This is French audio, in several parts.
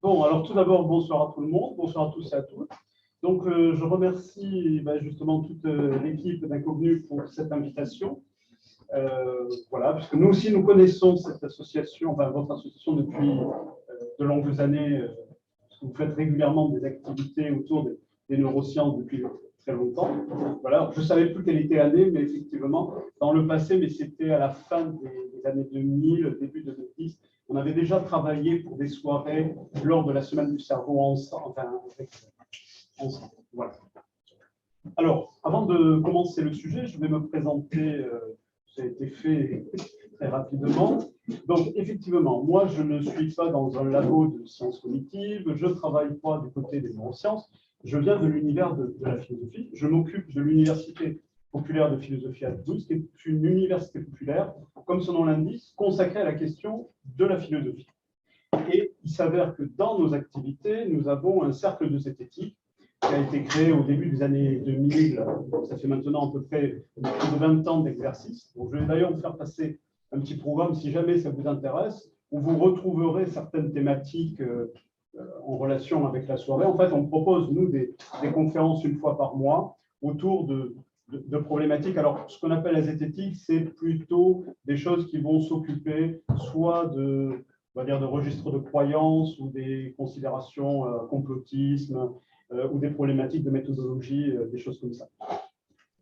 Bon, alors tout d'abord, bonsoir à tout le monde, bonsoir à tous et à toutes. Donc, je remercie justement toute l'équipe d'Inconnu pour cette invitation. Voilà, puisque nous aussi, nous connaissons cette association, enfin votre association depuis de longues années, parce que vous faites régulièrement des activités autour des neurosciences depuis très longtemps. Voilà, je ne savais plus quelle était l'année, mais effectivement, dans le passé, mais c'était à la fin des années 2000, début de 2010, on avait déjà travaillé pour des soirées lors de la semaine du cerveau ensemble. Voilà. Alors, avant de commencer le sujet, je vais me présenter. Ça a été fait très rapidement. Donc, effectivement, moi, je ne suis pas dans un labo de sciences cognitives, je ne travaille pas du côté des neurosciences, je viens de l'univers de la philosophie. Je m'occupe de l'Université populaire de philosophie à Toulouse, qui est une université populaire, comme son nom l'indique, consacrée à la question de la philosophie. Et il s'avère que dans nos activités, nous avons un cercle de zététique qui a été créé au début des années 2000. Ça fait maintenant à peu près plus de 20 ans d'exercice. Donc, je vais d'ailleurs vous faire passer un petit programme, si jamais ça vous intéresse, où vous retrouverez certaines thématiques en relation avec la soirée. En fait, on propose, nous, des conférences une fois par mois autour de problématiques. Alors, ce qu'on appelle la zététique, c'est plutôt des choses qui vont s'occuper soit on va dire, de registres de croyances ou des considérations complotisme, ou des problématiques de méthodologie, des choses comme ça.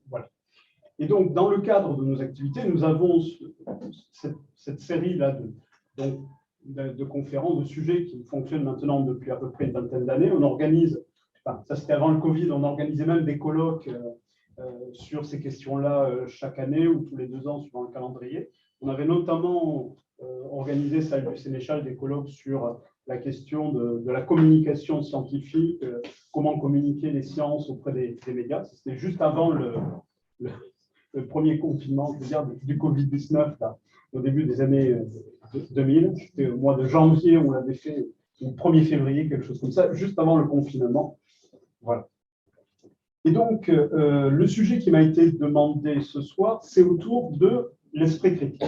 Voilà. Et donc, dans le cadre de nos activités, nous avons cette série-là de conférences, de sujets qui fonctionnent maintenant depuis à peu près une vingtaine d'années. On organise, enfin, ça c'était avant le Covid, on organisait même des colloques sur ces questions-là chaque année ou tous les 2 ans, suivant le calendrier. On avait notamment organisé, salle du Sénéchal, des colloques sur la question de la communication scientifique, comment communiquer les sciences auprès des médias. C'était juste avant le premier confinement, je veux dire, du Covid-19, au début des années 2000. C'était au mois de janvier, on l'avait fait, au 1er février, quelque chose comme ça, juste avant le confinement. Voilà. Et donc, le sujet qui m'a été demandé ce soir, c'est autour de l'esprit critique.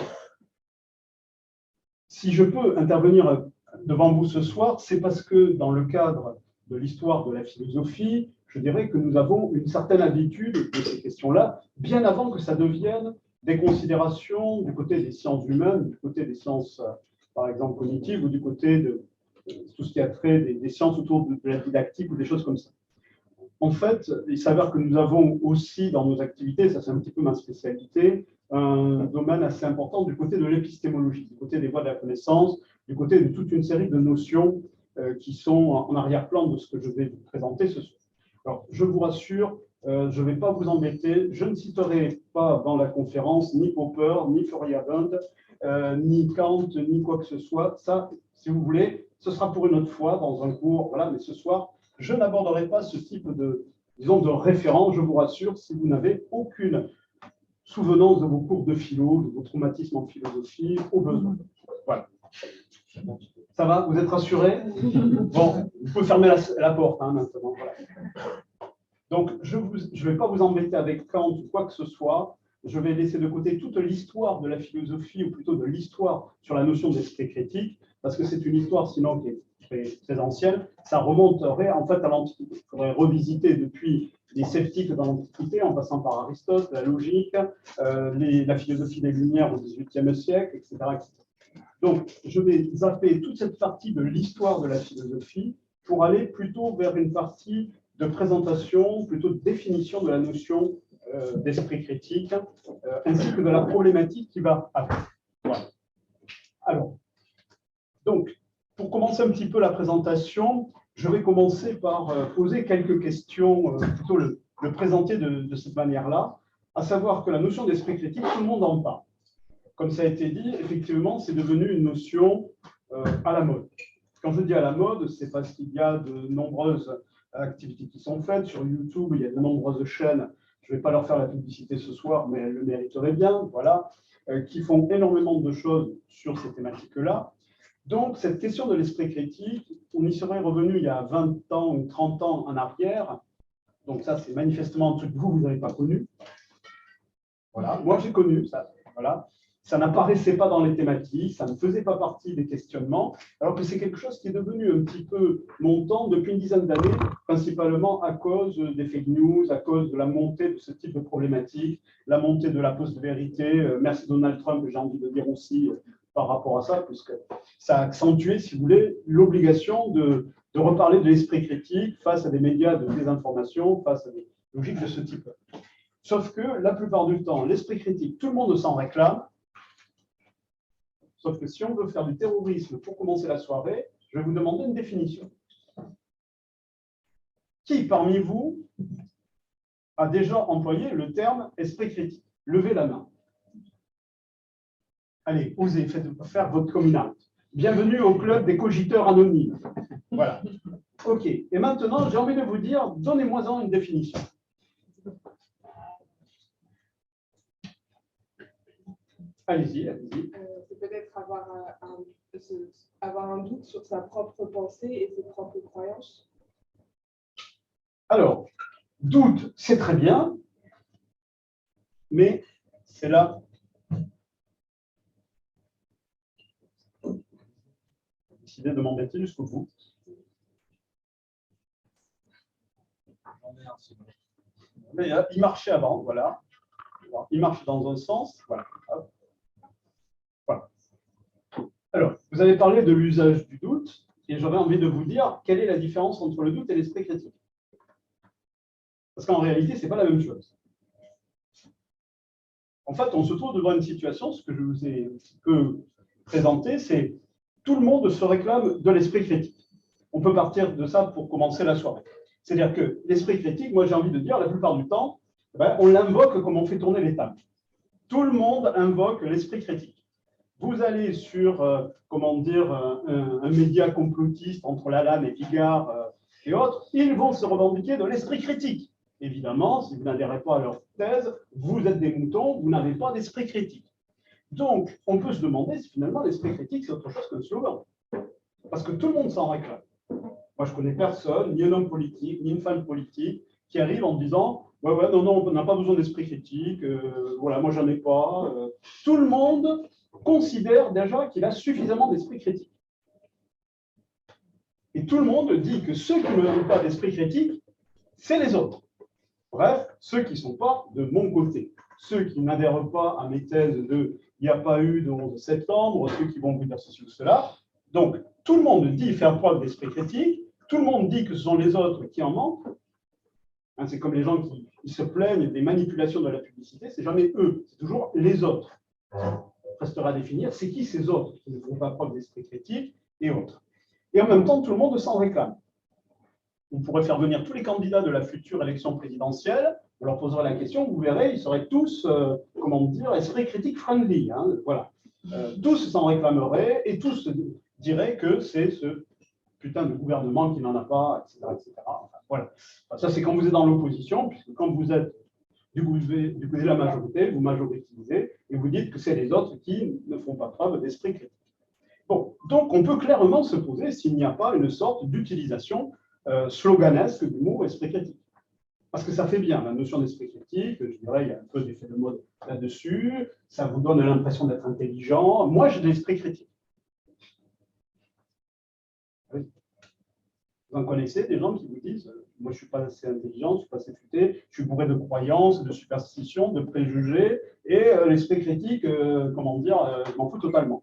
Si je peux intervenir devant vous ce soir, c'est parce que dans le cadre de l'histoire de la philosophie, je dirais que nous avons une certaine habitude de ces questions-là, bien avant que ça devienne des considérations du côté des sciences humaines, du côté des sciences, par exemple, cognitives, ou du côté de tout ce qui a trait des sciences autour de la didactique ou des choses comme ça. En fait, il s'avère que nous avons aussi dans nos activités, ça c'est un petit peu ma spécialité, un domaine assez important du côté de l'épistémologie, du côté des voies de la connaissance, du côté de toute une série de notions qui sont en arrière-plan de ce que je vais vous présenter ce soir. Alors, je vous rassure, je ne vais pas vous embêter, je ne citerai pas dans la conférence ni Popper, ni Feyerabend, ni Kant, ni quoi que ce soit. Ça, si vous voulez, ce sera pour une autre fois dans un cours, voilà, mais ce soir, je n'aborderai pas ce type disons, de référence, je vous rassure, si vous n'avez aucune souvenance de vos cours de philo, de vos traumatismes en philosophie, au besoin. Voilà. Ça va, vous êtes rassurés? Bon, vous pouvez fermer la porte maintenant. Voilà. Donc, je ne vais pas vous embêter avec Kant ou quoi que ce soit. Je vais laisser de côté toute l'histoire de la philosophie, ou plutôt de l'histoire sur la notion d'esprit critique, parce que c'est une histoire sinon qui est très ancienne. Ça remonterait en fait à l'Antiquité. Il faudrait revisiter depuis les sceptiques dans l'Antiquité, en passant par Aristote, la logique, la philosophie des Lumières au XVIIIe siècle, etc., etc. Donc, je vais zapper toute cette partie de l'histoire de la philosophie pour aller plutôt vers une partie de présentation, plutôt de définition de la notion d'esprit critique, ainsi que de la problématique qui va avec. Voilà. Alors, donc, pour commencer un petit peu la présentation, je vais commencer par poser quelques questions, plutôt le présenter de cette manière-là, à savoir que la notion d'esprit critique, tout le monde en parle. Comme ça a été dit, effectivement, c'est devenu une notion à la mode. Quand je dis à la mode, c'est parce qu'il y a de nombreuses activités qui sont faites. Sur YouTube, il y a de nombreuses chaînes, je ne vais pas leur faire la publicité ce soir, mais elles le mériteraient bien, voilà, qui font énormément de choses sur ces thématiques-là. Donc, cette question de l'esprit critique, on y serait revenu il y a 20 ans ou 30 ans en arrière. Donc ça, c'est manifestement un truc que vous n'avez pas connu. Voilà, moi j'ai connu ça. Voilà. ça n'apparaissait pas dans les thématiques, ça ne faisait pas partie des questionnements, alors que c'est quelque chose qui est devenu un petit peu montant depuis une dizaine d'années, principalement à cause des fake news, à cause de la montée de ce type de problématiques, la montée de la post-vérité. Merci Donald Trump, j'ai envie de dire aussi par rapport à ça, puisque ça a accentué, si vous voulez, l'obligation de reparler de l'esprit critique face à des médias de désinformation, face à des logiques de ce type. Sauf que la plupart du temps, l'esprit critique, tout le monde s'en réclame. Sauf que si on veut faire du terrorisme pour commencer la soirée, je vais vous demander une définition. Qui parmi vous a déjà employé le terme esprit critique? Levez la main. Allez, osez, faites faire votre coming out. Bienvenue au club des cogiteurs anonymes. Voilà. OK. Et maintenant, j'ai envie de vous dire, donnez-moi-en une définition. Allez-y, allez-y. C'est peut-être avoir un doute sur sa propre pensée et ses propres croyances. Alors, doute, c'est très bien, mais c'est là. Décidé de m'embêter jusqu'au bout. Mais il marchait avant, voilà. Il marche dans un sens, voilà. Voilà. Alors, vous avez parlé de l'usage du doute, et j'aurais envie de vous dire quelle est la différence entre le doute et l'esprit critique. Parce qu'en réalité, ce n'est pas la même chose. En fait, on se trouve devant une situation, ce que je vous ai un petit peu présenté, c'est tout le monde se réclame de l'esprit critique. On peut partir de ça pour commencer la soirée. C'est-à-dire que l'esprit critique, moi j'ai envie de dire, la plupart du temps, on l'invoque comme on fait tourner les tables. Tout le monde invoque l'esprit critique. Vous allez sur, comment dire, un média complotiste entre Lalanne et Bigard et autres, ils vont se revendiquer de l'esprit critique. Évidemment, si vous n'adhérez pas à leur thèse, vous êtes des moutons, vous n'avez pas d'esprit critique. Donc, on peut se demander si finalement l'esprit critique, c'est autre chose qu'un slogan. Parce que tout le monde s'en réclame. Moi, je ne connais personne, ni un homme politique, ni une femme politique, qui arrive en disant « Ouais, non, on n'a pas besoin d'esprit critique, voilà, moi, j'en ai pas. » Tout le monde considère déjà qu'il a suffisamment d'esprit critique. Et tout le monde dit que ceux qui n'ont pas d'esprit critique, c'est les autres. Bref, ceux qui ne sont pas de mon côté. Ceux qui n'adhèrent pas à mes thèses de « il n'y a pas eu de 11 septembre », ceux qui vont vous dire ceci ou cela. Donc, tout le monde dit faire preuve d'esprit critique, tout le monde dit que ce sont les autres qui en manquent. Hein, c'est comme les gens qui se plaignent des manipulations de la publicité, c'est jamais eux, c'est toujours les autres. Restera à définir, c'est qui ces autres qui ne font pas preuve d'esprit critique et autres. Et en même temps, tout le monde s'en réclame. On pourrait faire venir tous les candidats de la future élection présidentielle, on leur poserait la question, vous verrez, ils seraient tous, comment dire, esprit critique friendly. Hein, voilà. Tous s'en réclameraient et tous diraient que c'est ce putain de gouvernement qui n'en a pas, etc. etc. Enfin, voilà. Enfin, ça, c'est quand vous êtes dans l'opposition, puisque quand vous êtes du côté de la majorité, vous majoritisez et vous dites que c'est les autres qui ne font pas preuve d'esprit critique. Bon, donc on peut clairement se poser s'il n'y a pas une sorte d'utilisation sloganesque du mot esprit critique. Parce que ça fait bien, la notion d'esprit critique, je dirais, il y a un peu d'effet de mode là-dessus, ça vous donne l'impression d'être intelligent. Moi, j'ai de l'esprit critique. Oui. Vous en connaissez des gens qui vous disent moi, je ne suis pas assez intelligent, je ne suis pas assez futé, je suis bourré de croyances, de superstitions, de préjugés, et l'esprit critique, comment dire, je m'en fous totalement.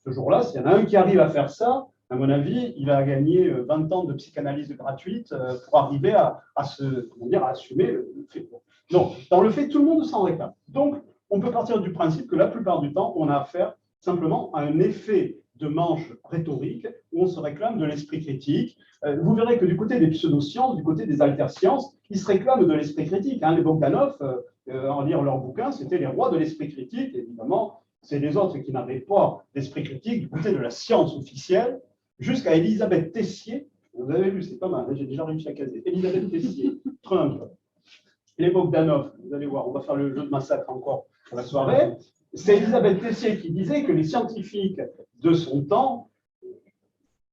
Ce jour-là, s'il y en a un qui arrive à faire ça, à mon avis, il a gagné 20 ans de psychanalyse gratuite pour arriver à assumer le fait. Donc, dans le fait, tout le monde s'en réclame. Donc, on peut partir du principe que la plupart du temps, on a affaire simplement à un effet de manche rhétorique où on se réclame de l'esprit critique. Vous verrez que du côté des pseudosciences, du côté des altersciences, ils se réclament de l'esprit critique. Hein. Les Bogdanov, en lire leurs bouquins, c'était les rois de l'esprit critique. Évidemment, c'est les autres qui n'avaient pas d'esprit critique du côté de la science officielle, jusqu'à Elisabeth Tessier. Vous avez vu, c'est pas mal, j'ai déjà réussi à caser. Elisabeth Tessier, Trump, les Bogdanov, vous allez voir, on va faire le jeu de massacre encore pour la soirée. C'est Elisabeth Tessier qui disait que les scientifiques de son temps,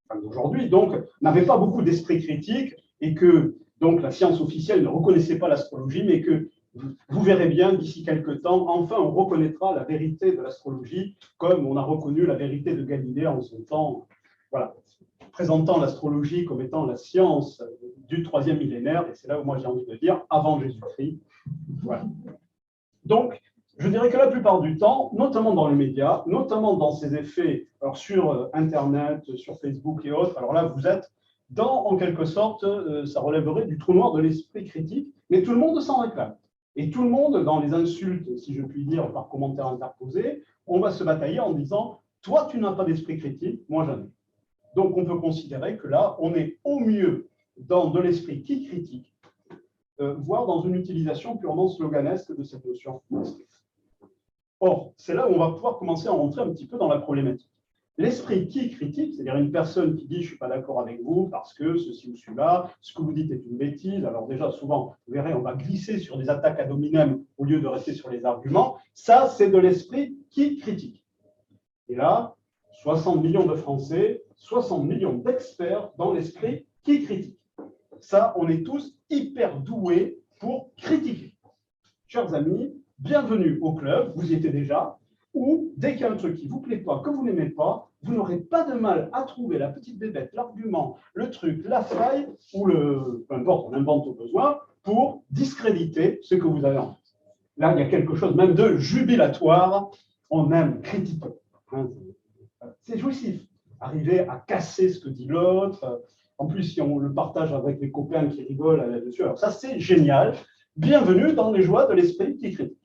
enfin d'aujourd'hui, donc, n'avaient pas beaucoup d'esprit critique et que donc la science officielle ne reconnaissait pas l'astrologie, mais que vous verrez bien d'ici quelques temps, enfin on reconnaîtra la vérité de l'astrologie comme on a reconnu la vérité de Galilée en son temps, voilà, présentant l'astrologie comme étant la science du 3e millénaire, et c'est là où moi j'ai envie de dire avant Jésus-Christ. Voilà. Donc, je dirais que la plupart du temps, notamment dans les médias, notamment dans ces effets alors sur Internet, sur Facebook et autres, alors là, vous êtes dans, en quelque sorte, ça relèverait du trou noir de l'esprit critique, mais tout le monde s'en réclame. Et tout le monde, dans les insultes, si je puis dire, par commentaires interposés, on va se batailler en disant « Toi, tu n'as pas d'esprit critique, moi j'en ai ». Donc, on peut considérer que là, on est au mieux dans de l'esprit qui critique, voire dans une utilisation purement sloganesque de cette notion d'esprit. Or, c'est là où on va pouvoir commencer à rentrer un petit peu dans la problématique. L'esprit qui critique, c'est-à-dire une personne qui dit « je ne suis pas d'accord avec vous parce que ceci ou cela, ce que vous dites est une bêtise », alors déjà, souvent, vous verrez, on va glisser sur des attaques ad hominem au lieu de rester sur les arguments, ça, c'est de l'esprit qui critique. Et là, 60 millions de Français, 60 millions d'experts dans l'esprit qui critique. Ça, on est tous hyper doués pour critiquer. Chers amis, bienvenue au club, vous y étiez déjà, où dès qu'il y a un truc qui ne vous plaît pas, que vous n'aimez pas, vous n'aurez pas de mal à trouver la petite bébête, l'argument, le truc, la faille, ou peu importe, on invente au besoin, pour discréditer ce que vous avez en face. Là, il y a quelque chose même de jubilatoire, on aime critiquer. C'est jouissif, arriver à casser ce que dit l'autre. En plus, si on le partage avec les copains qui rigolent là-dessus, alors ça, c'est génial. Bienvenue dans les joies de l'esprit qui critique.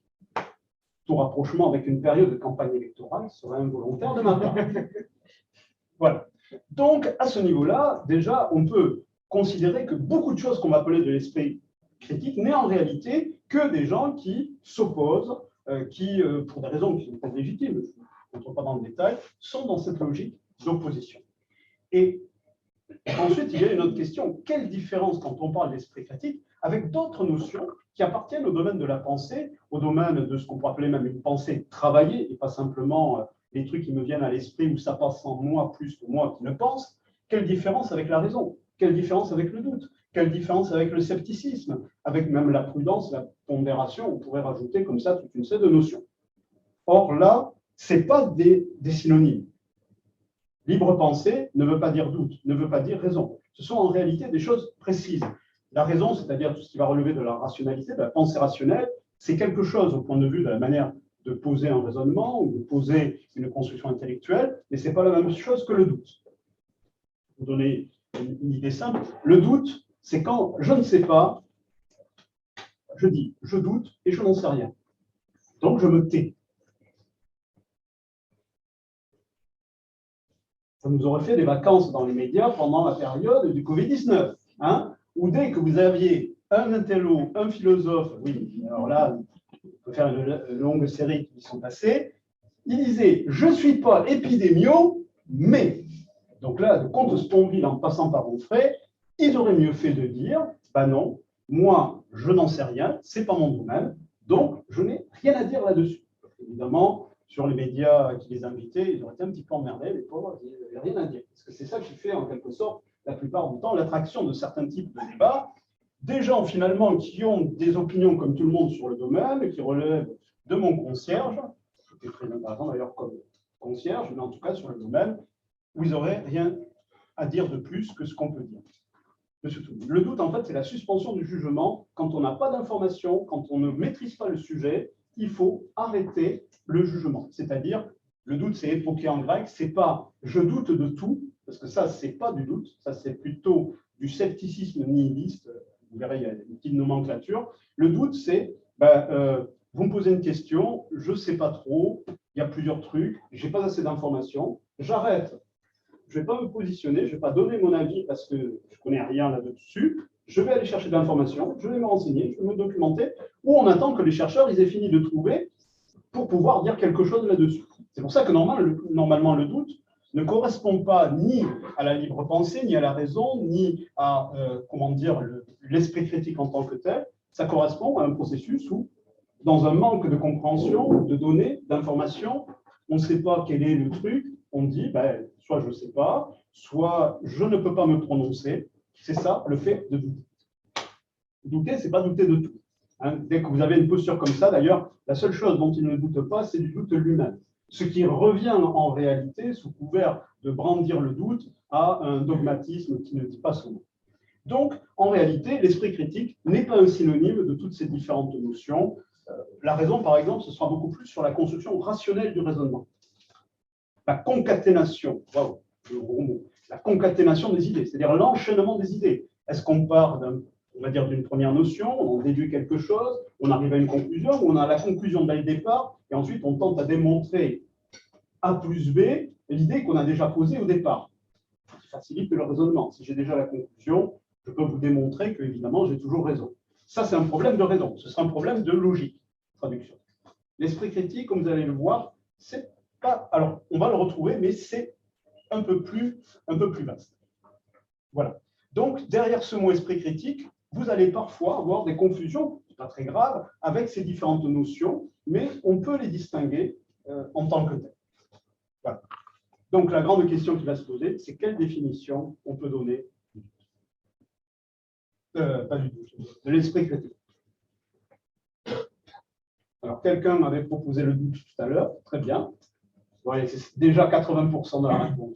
Tout rapprochement avec une période de campagne électorale serait involontaire de ma part. Voilà. Donc, à ce niveau-là, déjà, on peut considérer que beaucoup de choses qu'on va appeler de l'esprit critique n'est en réalité que des gens qui s'opposent, qui, pour des raisons qui sont pas légitimes, je ne rentre pas dans le détail, sont dans cette logique d'opposition. Et ensuite, il y a une autre question. Quelle différence, quand on parle d'esprit critique, avec d'autres notions qui appartiennent au domaine de la pensée, au domaine de ce qu'on pourrait appeler même une pensée travaillée, et pas simplement les trucs qui me viennent à l'esprit où ça passe en moi plus que moi qui ne pense. Quelle différence avec la raison? Quelle différence avec le doute? Quelle différence avec le scepticisme? Avec même la prudence, la pondération, on pourrait rajouter comme ça toute une série de notions. Or là, ce n'est pas des synonymes. Libre pensée ne veut pas dire doute, ne veut pas dire raison. Ce sont en réalité des choses précises. La raison, c'est-à-dire tout ce qui va relever de la rationalité, de la pensée rationnelle, c'est quelque chose au point de vue de la manière de poser un raisonnement ou de poser une construction intellectuelle, mais ce n'est pas la même chose que le doute. Pour vous donner une idée simple, le doute, c'est quand je ne sais pas, je dis je doute et je n'en sais rien. Donc je me tais. Ça nous aurait fait des vacances dans les médias pendant la période du Covid-19, hein, où dès que vous aviez un intello, un philosophe, oui, alors là, on peut faire une longue série qui sont passées, il disait « Je ne suis pas épidémio, mais… » Donc là, de Comte Sponville en passant par Onfray, il aurait mieux fait de dire « Ben non, moi, je n'en sais rien, ce n'est pas mon domaine, donc je n'ai rien à dire là-dessus. » Évidemment, sur les médias qui les invitaient, ils auraient été un petit peu emmerdés, les pauvres, ils n'avaient rien à dire. Parce que c'est ça qui fait, en quelque sorte, la plupart du temps, l'attraction de certains types de débats. Des gens, finalement, qui ont des opinions comme tout le monde sur le domaine, qui relèvent de mon concierge, c'était très intéressant d'ailleurs comme concierge, mais en tout cas sur le domaine, où ils n'auraient rien à dire de plus que ce qu'on peut dire. Le doute, en fait, c'est la suspension du jugement. Quand on n'a pas d'information, quand on ne maîtrise pas le sujet, il faut arrêter le jugement. C'est-à-dire, le doute, c'est époqué en grec, c'est pas « je doute de tout », parce que ça, c'est pas du doute, ça, c'est plutôt du scepticisme nihiliste. Vous verrez, il y a une petite nomenclature. Le doute, c'est vous me posez une question, je ne sais pas trop, il y a plusieurs trucs, je n'ai pas assez d'informations, j'arrête. Je ne vais pas me positionner, je ne vais pas donner mon avis parce que je ne connais rien là-dessus. Je vais aller chercher de l'information, je vais me renseigner, je vais me documenter, ou on attend que les chercheurs aient fini de trouver pour pouvoir dire quelque chose là-dessus. C'est pour ça que normalement le doute ne correspond pas ni à la libre pensée, ni à la raison, ni à l'esprit critique en tant que tel. Ça correspond à un processus où, dans un manque de compréhension, de données, d'informations, on ne sait pas quel est le truc, on dit soit je ne sais pas, soit je ne peux pas me prononcer. C'est ça le fait de douter. Douter, ce n'est pas douter de tout. Hein. Dès que vous avez une posture comme ça, d'ailleurs, la seule chose dont il ne doute pas, c'est du doute lui-même. Ce qui revient en réalité, sous couvert de brandir le doute, à un dogmatisme qui ne dit pas son nom. Donc, en réalité, l'esprit critique n'est pas un synonyme de toutes ces différentes notions. La raison, par exemple, ce sera beaucoup plus sur la construction rationnelle du raisonnement. La concaténation, wow, le gros mot, la concaténation des idées, c'est-à-dire l'enchaînement des idées. Est-ce qu'on part on va dire d'une première notion, on en déduit quelque chose, on arrive à une conclusion, ou on a la conclusion dès le départ, et ensuite on tente à démontrer A plus B, l'idée qu'on a déjà posée au départ. Ça facilite le raisonnement. Si j'ai déjà la conclusion, je peux vous démontrer que, évidemment, j'ai toujours raison. Ça, c'est un problème de raison. Ce sera un problème de logique. Traduction. L'esprit critique, comme vous allez le voir, c'est pas. Alors, on va le retrouver, mais c'est un peu plus vaste. Voilà. Donc, derrière ce mot esprit critique, vous allez parfois avoir des confusions, c'est pas très grave, avec ces différentes notions, mais on peut les distinguer en tant que telles. Voilà. Donc, la grande question qui va se poser, c'est quelle définition on peut donner pas du tout, de l'esprit critique. Alors, quelqu'un m'avait proposé le doute tout à l'heure, très bien. Ouais, c'est déjà 80% de la réponse.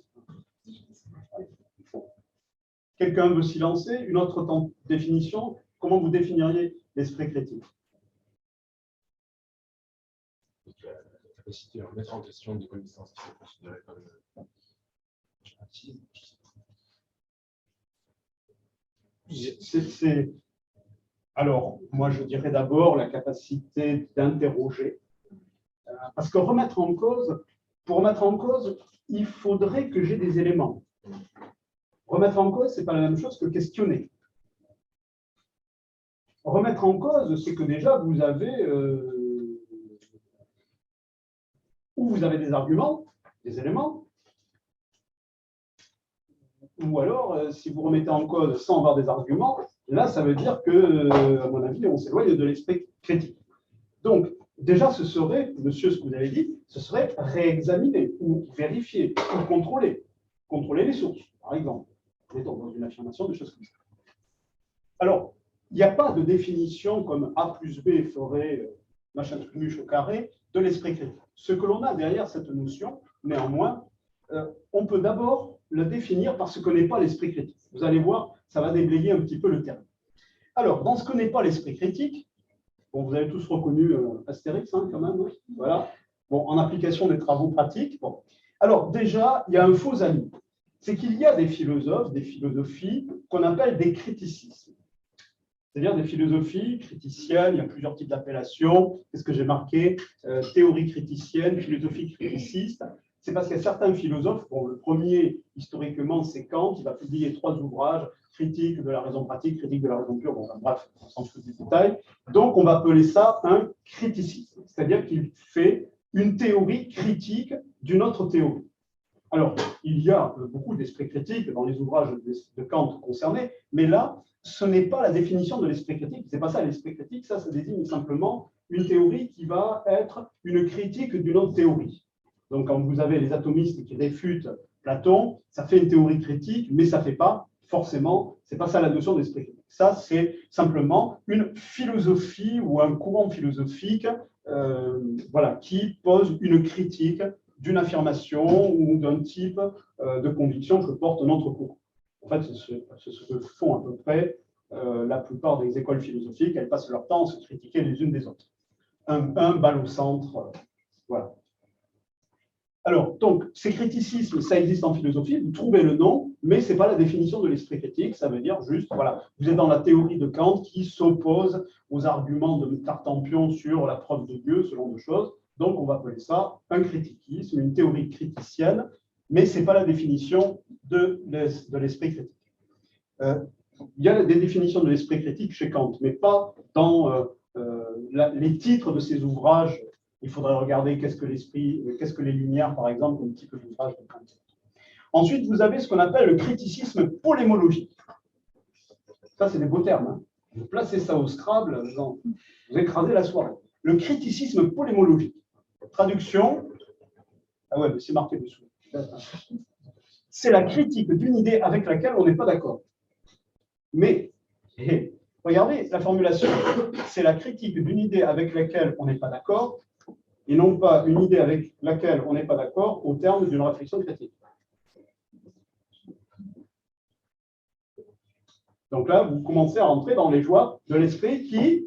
Quelqu'un veut s'y lancer? Une autre définition? Comment vous définiriez l'esprit critique? La capacité à remettre en question des connaissances qui sont considérées comme acquises. Alors, moi, je dirais d'abord la capacité d'interroger. Parce que pour remettre en cause, il faudrait que j'ai des éléments. Remettre en cause, ce n'est pas la même chose que questionner. Remettre en cause, c'est que déjà, vous avez des arguments, des éléments, ou alors, si vous remettez en cause sans avoir des arguments, là, ça veut dire que, à mon avis, on s'éloigne de l'esprit critique. Donc, déjà, ce serait, monsieur, ce que vous avez dit, ce serait réexaminer ou vérifier ou contrôler. Contrôler les sources, par exemple. Dans une affirmation, des choses comme ça. Alors, il n'y a pas de définition comme A plus B ferait machin truc au carré de l'esprit critique. Ce que l'on a derrière cette notion, néanmoins, on peut d'abord le définir par ce que n'est pas l'esprit critique. Vous allez voir, ça va déblayer un petit peu le terme. Alors, dans ce que n'est pas l'esprit critique, bon, vous avez tous reconnu Astérix, hein, quand même, hein, voilà. Bon, en application des travaux pratiques. Bon. Alors, déjà, il y a un faux ami. C'est qu'il y a des philosophes, des philosophies qu'on appelle des criticismes. C'est-à-dire des philosophies criticiennes, il y a plusieurs types d'appellations. Qu'est-ce que j'ai marqué? Théorie criticienne, philosophie criticiste. C'est parce qu'il y a certains philosophes, bon, le premier, historiquement, c'est Kant, il va publier 3 ouvrages, critique de la raison pratique, critique de la raison pure, bon, bref, on s'en fout du détail. Donc, on va appeler ça un criticisme, c'est-à-dire qu'il fait une théorie critique d'une autre théorie. Alors, il y a beaucoup d'esprit critique dans les ouvrages de Kant concernés, mais là, ce n'est pas la définition de l'esprit critique, c'est pas ça l'esprit critique, ça désigne simplement une théorie qui va être une critique d'une autre théorie. Donc, quand vous avez les atomistes qui réfutent Platon, ça fait une théorie critique, mais ça ne fait pas forcément, c'est pas ça la notion d'esprit critique. Ça, c'est simplement une philosophie ou un courant philosophique voilà, qui pose une critique d'une affirmation ou d'un type de conviction que porte notre courant. En fait, c'est ce que font à peu près la plupart des écoles philosophiques. Elles passent leur temps à se critiquer les unes des autres. Un balle au centre, voilà. Alors, donc, ces criticismes, ça existe en philosophie, vous trouvez le nom, mais ce n'est pas la définition de l'esprit critique, ça veut dire juste, voilà, vous êtes dans la théorie de Kant qui s'oppose aux arguments de Tartampion sur la preuve de Dieu, ce genre de choses. Donc, on va appeler ça un critiquisme, une théorie criticienne, mais ce n'est pas la définition de l'esprit critique. Il y a des définitions de l'esprit critique chez Kant, mais pas dans les titres de ses ouvrages. Il faudrait regarder qu'est-ce que les Lumières, par exemple, comme type d'ouvrage de Kant. Ensuite, vous avez ce qu'on appelle le criticisme polémologique. Ça, c'est des beaux termes. Hein. Vous placez ça au Scrabble, vous écrasez la soirée. Le criticisme polémologique. Traduction. Ah ouais, mais c'est marqué dessous. C'est la critique d'une idée avec laquelle on n'est pas d'accord. Mais Regardez, la formulation, c'est la critique d'une idée avec laquelle on n'est pas d'accord, et non pas une idée avec laquelle on n'est pas d'accord au terme d'une réflexion critique. Donc là, vous commencez à rentrer dans les joies de l'esprit qui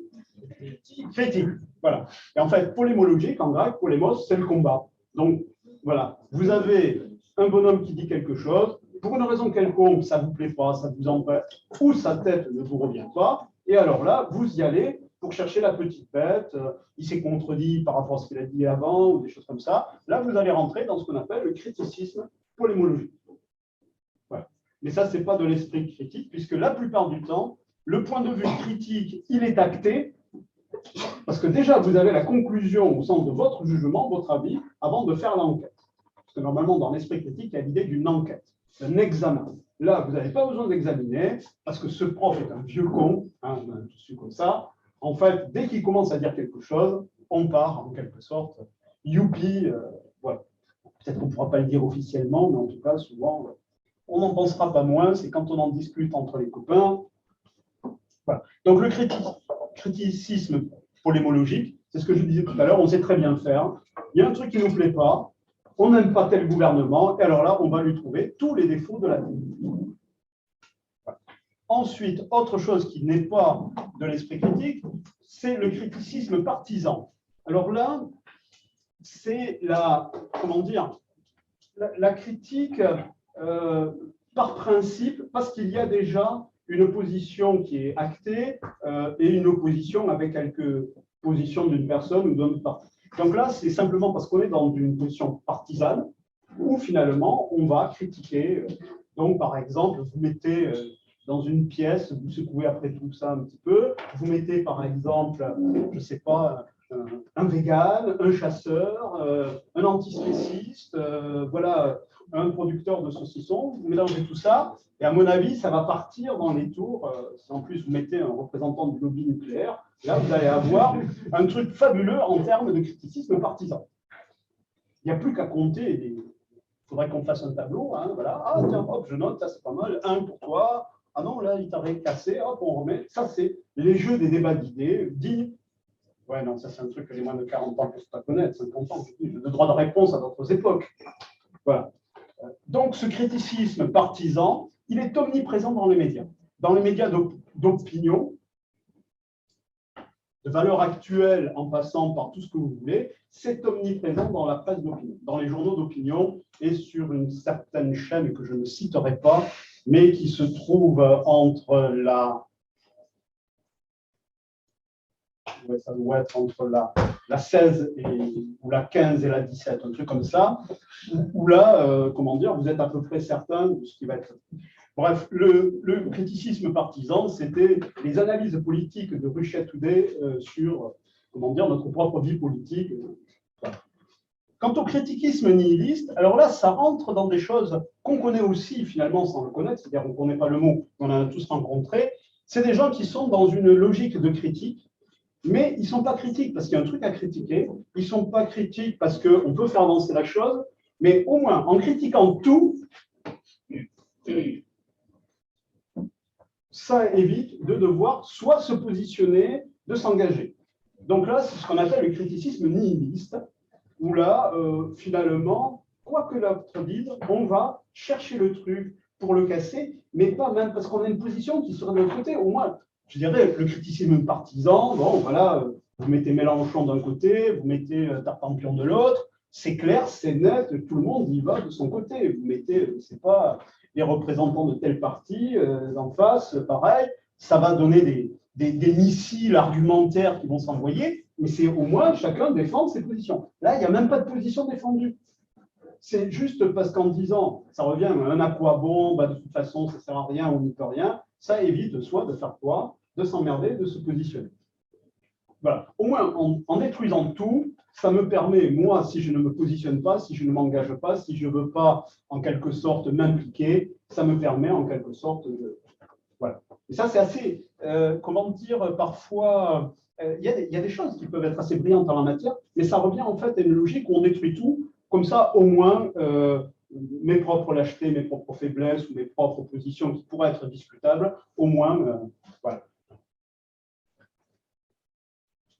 critique. Voilà. Et en fait, polémologique, en grec, polémos, c'est le combat. Donc, voilà, vous avez un bonhomme qui dit quelque chose, pour une raison quelconque, ça ne vous plaît pas, ça vous empêche, ou sa tête ne vous revient pas, et alors là, vous y allez pour chercher la petite bête, il s'est contredit par rapport à ce qu'il a dit avant, ou des choses comme ça. Là, vous allez rentrer dans ce qu'on appelle le criticisme polémologique. Voilà. Mais ça, ce n'est pas de l'esprit critique, puisque la plupart du temps, le point de vue critique, il est acté, parce que déjà, vous avez la conclusion au sens de votre jugement, votre avis, avant de faire l'enquête. Parce que normalement, dans l'esprit critique, il y a l'idée d'une enquête, d'un examen. Là, vous n'avez pas besoin d'examiner, parce que ce prof est un vieux con, hein, on a tous su comme ça. En fait, dès qu'il commence à dire quelque chose, on part, en quelque sorte, youpi, voilà. Peut-être qu'on ne pourra pas le dire officiellement, mais en tout cas, souvent, on n'en pensera pas moins, c'est quand on en discute entre les copains. Voilà. Donc, le criticisme polémologique, c'est ce que je disais tout à l'heure, on sait très bien faire. Il y a un truc qui ne nous plaît pas, on n'aime pas tel gouvernement, et alors là, on va lui trouver tous les défauts de la vie. Voilà. Ensuite, autre chose qui n'est pas de l'esprit critique, c'est le criticisme partisan. Alors là, c'est la, comment dire, la critique par principe, parce qu'il y a déjà une opposition qui est actée et une opposition avec quelques positions d'une personne ou d'un parti. Donc là, c'est simplement parce qu'on est dans une position partisane où finalement, on va critiquer. Donc, par exemple, vous mettez dans une pièce, vous secouez après tout ça un petit peu, vous mettez par exemple, je ne sais pas, un vegan, un chasseur, un antispéciste, voilà, un producteur de saucissons, vous mélangez tout ça, et à mon avis, ça va partir dans les tours. Si en plus vous mettez un représentant du lobby nucléaire, là, vous allez avoir un truc fabuleux en termes de criticisme partisan. Il n'y a plus qu'à compter. Il faudrait qu'on fasse un tableau. Hein, voilà. Ah, tiens, hop, je note, ça c'est pas mal. Un pour toi. Ah non, là, il t'aurait cassé. Hop, on remet. Ça, c'est les jeux des débats d'idées. Dit. Ouais, non, ça, c'est un truc que les moins de 40 ans ne peuvent pas connaître. 50 ans, le droit de réponse à d'autres époques. Voilà. Donc, ce criticisme partisan, il est omniprésent dans les médias. Dans les médias d'opinion, de valeur actuelle en passant par tout ce que vous voulez, c'est omniprésent dans la presse d'opinion, dans les journaux d'opinion et sur une certaine chaîne que je ne citerai pas, mais qui se trouve entre la... Ouais, ça doit être entre la 16 ou la 15 et la 17, un truc comme ça, où là, comment dire, vous êtes à peu près certain de ce qui va être. Bref, le criticisme partisan, c'était les analyses politiques de Russia Today sur, comment dire, notre propre vie politique. Voilà. Quant au criticisme nihiliste, alors là, ça rentre dans des choses qu'on connaît aussi, finalement, sans le connaître, c'est-à-dire qu'on ne connaît pas le mot, on en a tous rencontré. C'est des gens qui sont dans une logique de critique, mais ils ne sont pas critiques parce qu'il y a un truc à critiquer. Ils ne sont pas critiques parce qu'on peut faire avancer la chose, mais au moins, en critiquant tout, ça évite de devoir soit se positionner, de s'engager. Donc là, c'est ce qu'on appelle le criticisme nihiliste, où là, finalement, quoi que l'autre dise, on va chercher le truc pour le casser, mais pas même parce qu'on a une position qui serait de l'autre côté. Au moins, je dirais, le criticisme partisan, bon, voilà, vous mettez Mélenchon d'un côté, vous mettez Tartampion de l'autre, c'est clair, c'est net, tout le monde y va de son côté. Vous mettez, c'est pas les représentants de tel parti en face, pareil, ça va donner des missiles argumentaires qui vont s'envoyer, mais c'est au moins chacun défendre ses positions. Là, il n'y a même pas de position défendue. C'est juste parce qu'en disant, ça revient à un à quoi bon, bah, de toute façon, ça ne sert à rien, on n'y peut rien, ça évite soit de faire quoi, de s'emmerder, de se positionner. Voilà. Au moins, en détruisant tout, ça me permet, moi, si je ne me positionne pas, si je ne m'engage pas, si je ne veux pas, en quelque sorte, m'impliquer, ça me permet, en quelque sorte, de... Voilà. Et ça, c'est assez, comment dire, parfois, il y a des choses qui peuvent être assez brillantes en la matière, mais ça revient en fait à une logique où on détruit tout. Comme ça, au moins, mes propres lâchetés, mes propres faiblesses ou mes propres positions qui pourraient être discutables, au moins, voilà.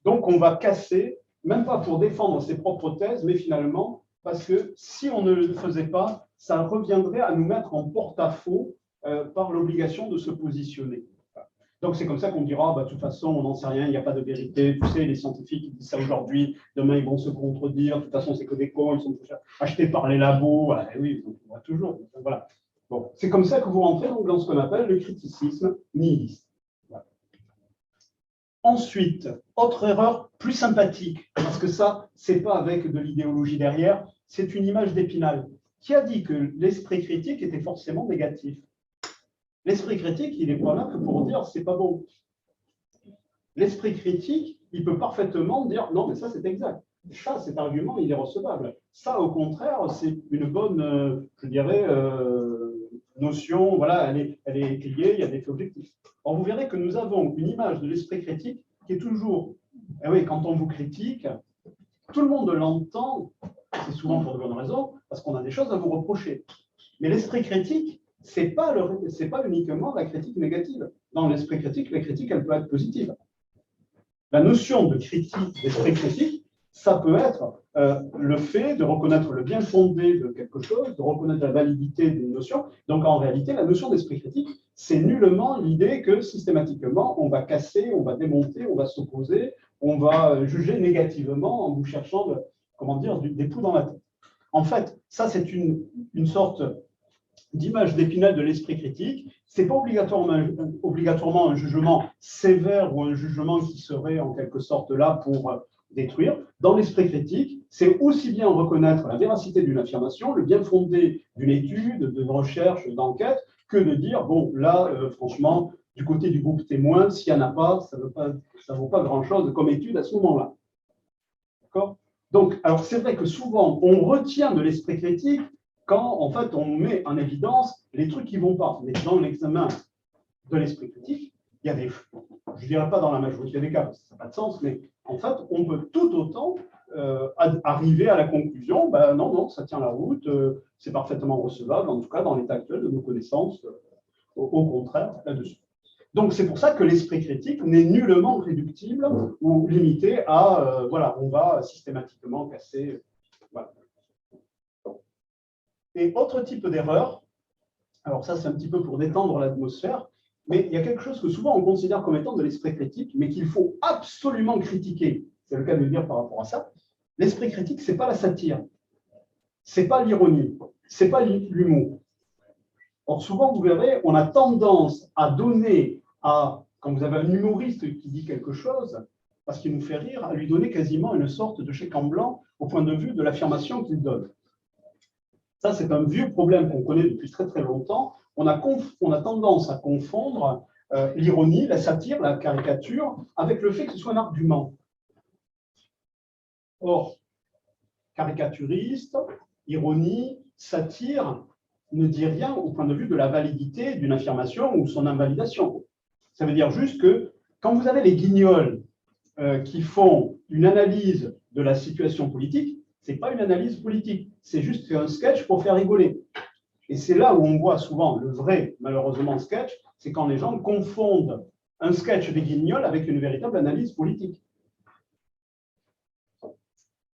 Donc, on va casser, même pas pour défendre ses propres thèses, mais finalement, parce que si on ne le faisait pas, ça reviendrait à nous mettre en porte-à-faux par l'obligation de se positionner. Donc, c'est comme ça qu'on dira, bah, de toute façon, on n'en sait rien, il n'y a pas de vérité. Tu sais, les scientifiques ils disent ça aujourd'hui, demain, ils vont se contredire. De toute façon, c'est que des cons, ils sont achetés par les labos. Ah, oui, on voit toujours. Voilà. Bon, c'est comme ça que vous rentrez donc, dans ce qu'on appelle le criticisme nihiliste. Voilà. Ensuite, autre erreur plus sympathique, parce que ça, c'est pas avec de l'idéologie derrière, c'est une image d'Épinal. Qui a dit que l'esprit critique était forcément négatif? L'esprit critique, il n'est pas là que pour dire c'est pas bon. L'esprit critique, il peut parfaitement dire non, mais ça c'est exact. Ça, cet argument, il est recevable. Ça, au contraire, c'est une bonne, je dirais, notion. Voilà, elle est étayée, il y a des faits objectifs. Or, vous verrez que nous avons une image de l'esprit critique qui est toujours. Eh oui, quand on vous critique, tout le monde l'entend. C'est souvent pour de bonnes raisons, parce qu'on a des choses à vous reprocher. Mais l'esprit critique, ce n'est pas uniquement la critique négative. Dans l'esprit critique, la critique, elle peut être positive. La notion de critique, d'esprit critique, ça peut être le fait de reconnaître le bien fondé de quelque chose, de reconnaître la validité d'une notion. Donc, en réalité, la notion d'esprit critique, c'est nullement l'idée que systématiquement, on va casser, on va démonter, on va s'opposer, on va juger négativement en vous cherchant, des poux dans la tête. En fait, ça, c'est une sorte d'image d'Épinal de l'esprit critique. Ce n'est pas obligatoirement un jugement sévère ou un jugement qui serait en quelque sorte là pour détruire. Dans l'esprit critique, c'est aussi bien reconnaître la véracité d'une affirmation, le bien fondé d'une étude, d'une recherche, d'enquête, que de dire, bon, là, franchement, du côté du groupe témoin, s'il n'y en a pas, ça ne vaut pas grand-chose comme étude à ce moment-là. D'accord ? Donc, alors c'est vrai que souvent, on retient de l'esprit critique quand, en fait, on met en évidence les trucs qui ne vont pas. Mais dans l'examen de l'esprit critique, il y a des... Je ne dirais pas dans la majorité des cas, parce que ça n'a pas de sens, mais en fait, on peut tout autant arriver à la conclusion, ben non, ça tient la route, c'est parfaitement recevable, en tout cas dans l'état actuel de nos connaissances, au contraire, là-dessus. Donc, c'est pour ça que l'esprit critique n'est nullement réductible ou limité à, voilà, on va systématiquement casser. Voilà. Et autre type d'erreur, alors ça, c'est un petit peu pour détendre l'atmosphère, mais il y a quelque chose que souvent on considère comme étant de l'esprit critique, mais qu'il faut absolument critiquer. C'est le cas de le dire par rapport à ça. L'esprit critique, ce n'est pas la satire, ce n'est pas l'ironie, ce n'est pas l'humour. Or, souvent, vous verrez, on a tendance à donner quand vous avez un humoriste qui dit quelque chose, parce qu'il nous fait rire, à lui donner quasiment une sorte de chèque en blanc au point de vue de l'affirmation qu'il donne. Ça, c'est un vieux problème qu'on connaît depuis très très longtemps. On a tendance à confondre l'ironie, la satire, la caricature, avec le fait que ce soit un argument. Or, caricaturiste, ironie, satire ne dit rien au point de vue de la validité d'une affirmation ou son invalidation. Ça veut dire juste que quand vous avez les guignols qui font une analyse de la situation politique, ce n'est pas une analyse politique, c'est juste un sketch pour faire rigoler. Et c'est là où on voit souvent le vrai, malheureusement, sketch, c'est quand les gens confondent un sketch des guignols avec une véritable analyse politique.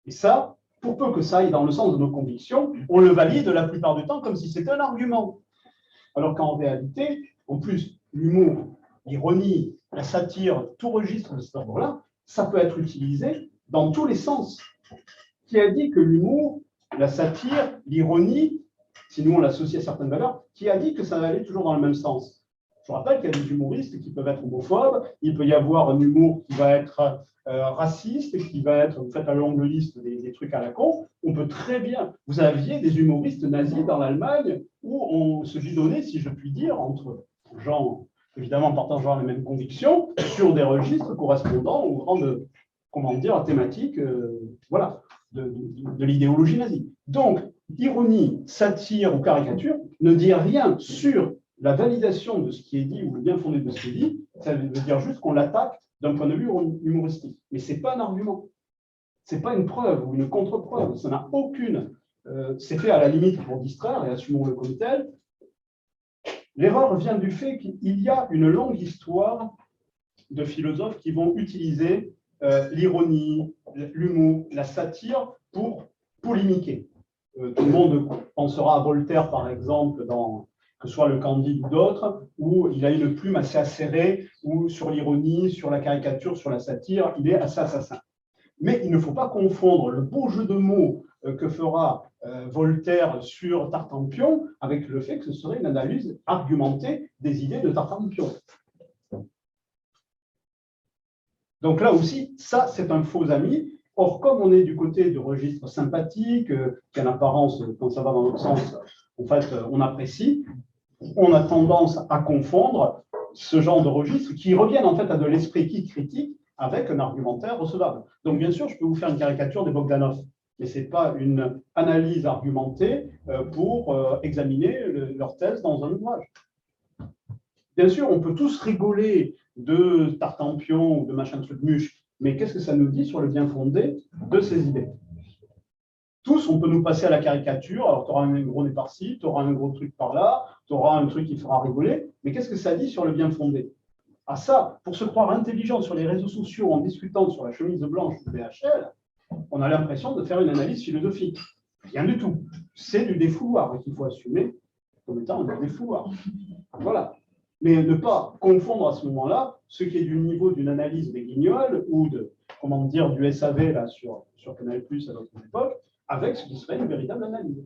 Et ça, pour peu que ça aille dans le sens de nos convictions, on le valide la plupart du temps comme si c'était un argument. Alors qu'en réalité, en plus, l'humour, l'ironie, la satire, tout registre de cet ordre-là, ça peut être utilisé dans tous les sens. Qui a dit que l'humour, la satire, l'ironie, si nous on l'associe à certaines valeurs, qui a dit que ça allait toujours dans le même sens? Je rappelle qu'il y a des humoristes qui peuvent être homophobes, il peut y avoir un humour qui va être raciste, qui va être, vous faites la longue liste des trucs à la con, on peut très bien, vous aviez des humoristes nazis dans l'Allemagne où on se bidonnait, si je puis dire, entre gens évidemment partageant les mêmes convictions, sur des registres correspondant aux grandes, thématiques, voilà, de l'idéologie nazie. Donc, ironie, satire ou caricature ne dit rien sur la validation de ce qui est dit ou le bien fondé de ce qui est dit, ça veut dire juste qu'on l'attaque d'un point de vue humoristique. Mais ce n'est pas un argument, ce n'est pas une preuve ou une contre-preuve, ça n'a aucune. C'est fait à la limite pour distraire et assumons-le comme tel. L'erreur vient du fait qu'il y a une longue histoire de philosophes qui vont utiliser l'ironie, l'humour, la satire pour polémiquer. Tout le monde pensera à Voltaire, par exemple, que ce soit le Candide ou d'autres, où il a une plume assez acérée, ou sur l'ironie, sur la caricature, sur la satire, il est assez assassin. Mais il ne faut pas confondre le beau jeu de mots que fera Voltaire sur Tartampion avec le fait que ce serait une analyse argumentée des idées de Tartampion. Donc là aussi, ça, c'est un faux ami. Or, comme on est du côté du registre sympathique, qui en apparence, quand ça va dans l'autre sens, en fait, on apprécie, on a tendance à confondre ce genre de registre qui reviennent en fait à de l'esprit qui critique avec un argumentaire recevable. Donc, bien sûr, je peux vous faire une caricature des Bogdanov, mais ce n'est pas une analyse argumentée pour examiner leur thèse dans un ouvrage. Bien sûr, on peut tous rigoler de Tartampion ou de machin truc muche, mais qu'est-ce que ça nous dit sur le bien fondé de ces idées? Tous, on peut nous passer à la caricature, alors tu auras un gros nez par-ci, tu auras un gros truc par-là, tu auras un truc qui fera rigoler, mais qu'est-ce que ça dit sur le bien fondé? Ah ça, pour se croire intelligent sur les réseaux sociaux en discutant sur la chemise blanche du BHL, on a l'impression de faire une analyse philosophique. Rien du tout. C'est du défouloir qu'il faut assumer comme étant un défouloir. Voilà. Mais ne pas confondre à ce moment-là ce qui est du niveau d'une analyse des Guignols ou du SAV là, sur Canal+ à notre époque, avec ce qui serait une véritable analyse.